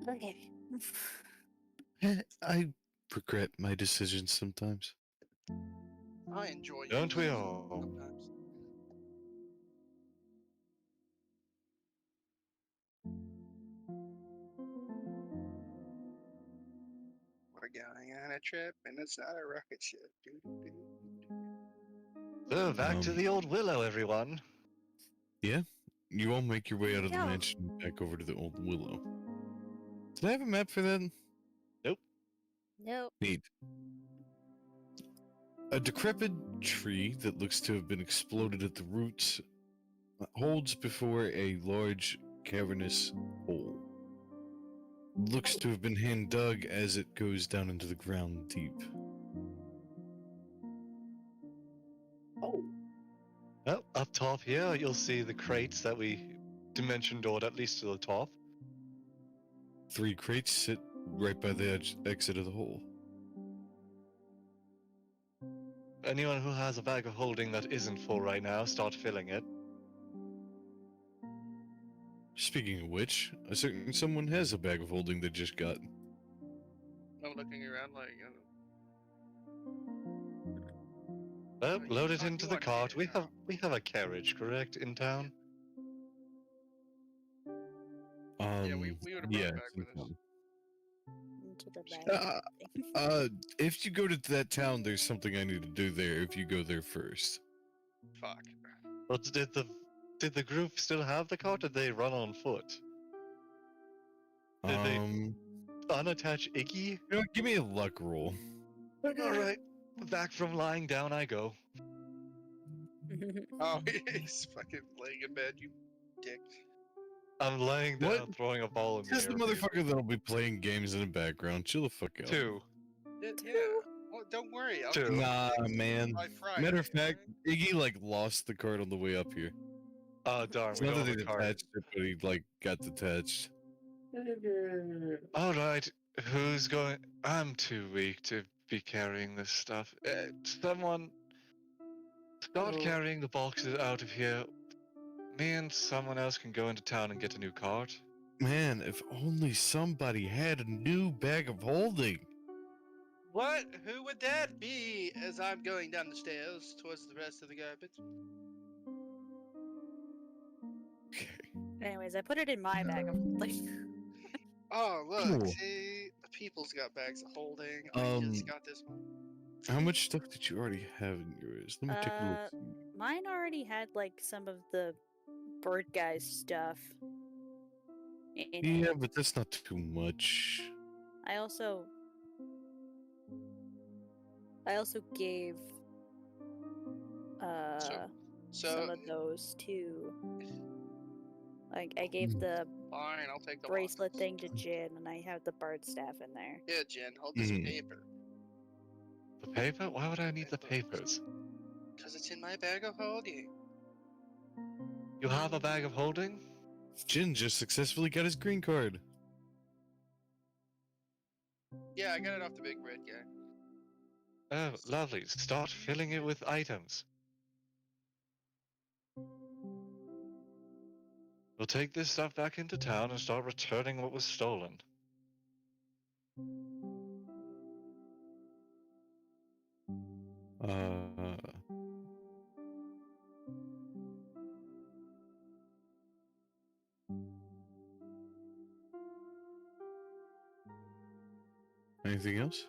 Okay. I regret my decisions sometimes. I enjoy you. Don't we all? Sometimes. We're going on a trip, and it's not a rocket ship. So, back to Um, the old willow, everyone. You all make your way out of the Yeah. mansion back over to the old willow. Did I have a map for that? Nope. Neat. A decrepit tree that looks to have been exploded at the roots holds before a large cavernous hole. Looks to have been hand dug as it goes down into the ground deep. Oh, Well, up top here, you'll see the crates that we dimension doored at least to the top. 3 crates sit right by the exit of the hole. Anyone who has a bag of holding that isn't full right now, start filling it. Speaking of which, a certain someone has a bag of holding they just got. I'm looking around like, Well, you load it can't into do the one cart. here We have a carriage, correct, in town? yeah, we would have brought yeah, it back with us. Into the Uh, bag. if you go to that town, there's something I need to do there if you go there first. Fuck. But did the group still have the cart? Or did they run on foot? Did they unattach Iggy? You know what, give me a luck roll. All right, back from lying down I go. Oh, he's fucking laying in bed, you dick. I'm laying down, What? throwing a ball in the Just air. the motherfucker that'll be playing games in the background. Chill the fuck out. 2. Yeah. Well, don't worry. I'll Two. get Nah, it fixed man. by Friday, Matter of fact, alright? Iggy like lost the card on the way up here. Oh darn, It's we not don't that have he a cart. detached it, but he like got detached. All right, who's going? I'm too weak to be carrying this stuff. Someone start Oh. carrying the boxes out of here. Me and someone else can go into town and get a new cart. Man, if only somebody had a new bag of holding. What? Who would that be? As I'm going down the stairs towards the rest of the garbage. Okay. Anyways, I put it in my bag of holding. Oh, look, Cool. see, the people's got bags of holding. Um, He's got this one. How much stuff did you already have in yours? Let me take a look. Mine already had like some of the bird guys stuff. In Yeah, it. but that's not too much. I also gave some So, of those too. Like I gave the fine, I'll take the bracelet boxes. thing to Jin, and I have the bird staff in there. Here, Jen, hold this Mhm. paper. The paper? Why would I need the papers? Because it's in my bag of holding. You have a bag of holding? Jin just successfully got his green card. Yeah, I got it off the big red guy. Oh, lovely. Start filling it with items. We'll take this stuff back into town and start returning what was stolen. Anything else?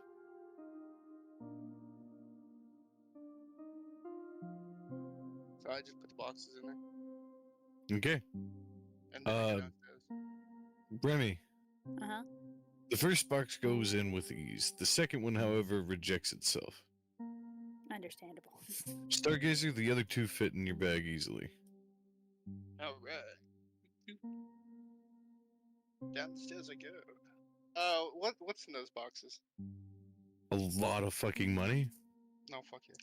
So I just put the boxes in there. Okay. And then I go downstairs. Remy, Uh huh. the first box goes in with ease. The second one, however, rejects itself. Understandable. Stargazer, the other 2 fit in your bag easily. Alright. Down the stairs I go. What's in those boxes? A lot of fucking money. No, fuck you.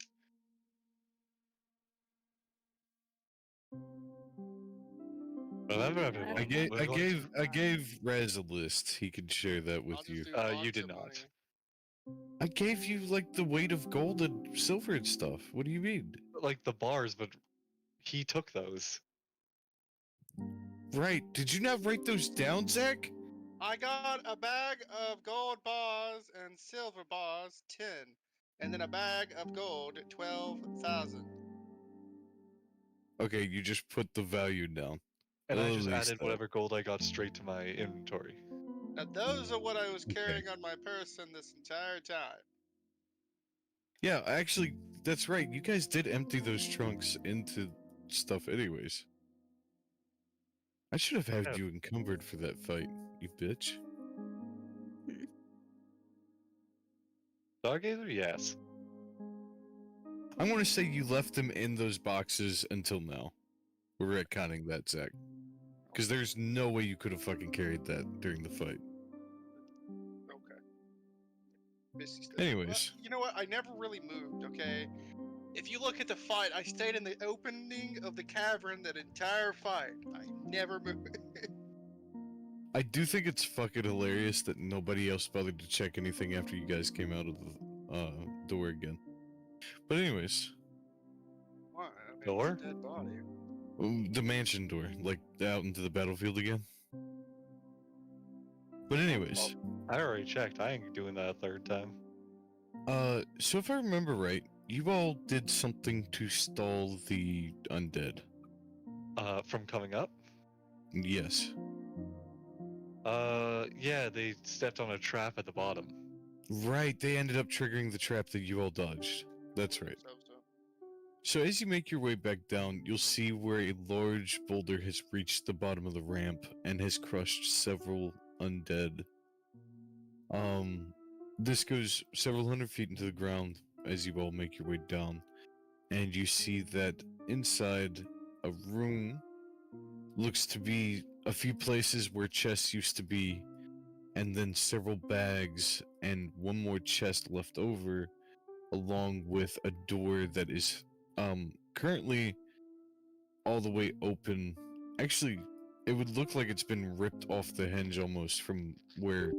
Remember, everyone. I gave we're I going gave to- I gave Raz a list. He could share that with I'll just you. do You lots did of not. money. I gave you like the weight of gold and silver and stuff. What do you mean? like the bars, but he took those. Right. Did you not write those down, Zach? I got a bag of gold bars and silver bars, 10. And then a bag of gold, 12,000. Okay, you just put the value down. And I At just least added that. whatever gold I got straight to my inventory. Now those are what I was Okay. carrying on my person this entire time. Yeah, actually, that's right. You guys did empty those trunks into stuff anyways. I should have had Yeah. you encumbered for that fight, you bitch. Stargazer, yes. I want to say you left them in those boxes until now. We're retconning that, Zach. Because there's no way you could have fucking carried that during the fight. Okay. Misty said, Anyways. "Well, you know what? I never really moved, okay? If you look at the fight, I stayed in the opening of the cavern that entire fight. I never moved. I do think it's fucking hilarious that nobody else bothered to check anything after you guys came out of the door again. But anyways, Why? I mean, Door? it's a dead body. the mansion door, like out into the battlefield again. But anyways, I already checked. I ain't doing that a third time. so if I remember right, you all did something to stall the undead. From coming up? Yes. Yeah, they stepped on a trap at the bottom. Right, they ended up triggering the trap that you all dodged. That's right. So. So as you make your way back down, you'll see where a large boulder has reached the bottom of the ramp and has crushed several undead. This goes several hundred feet into the ground as you all make your way down, and you see that inside a room looks to be a few places where chests used to be, and then several bags and one more chest left over, along with a door that is currently all the way open. Actually, it would look like it's been ripped off the hinge almost from where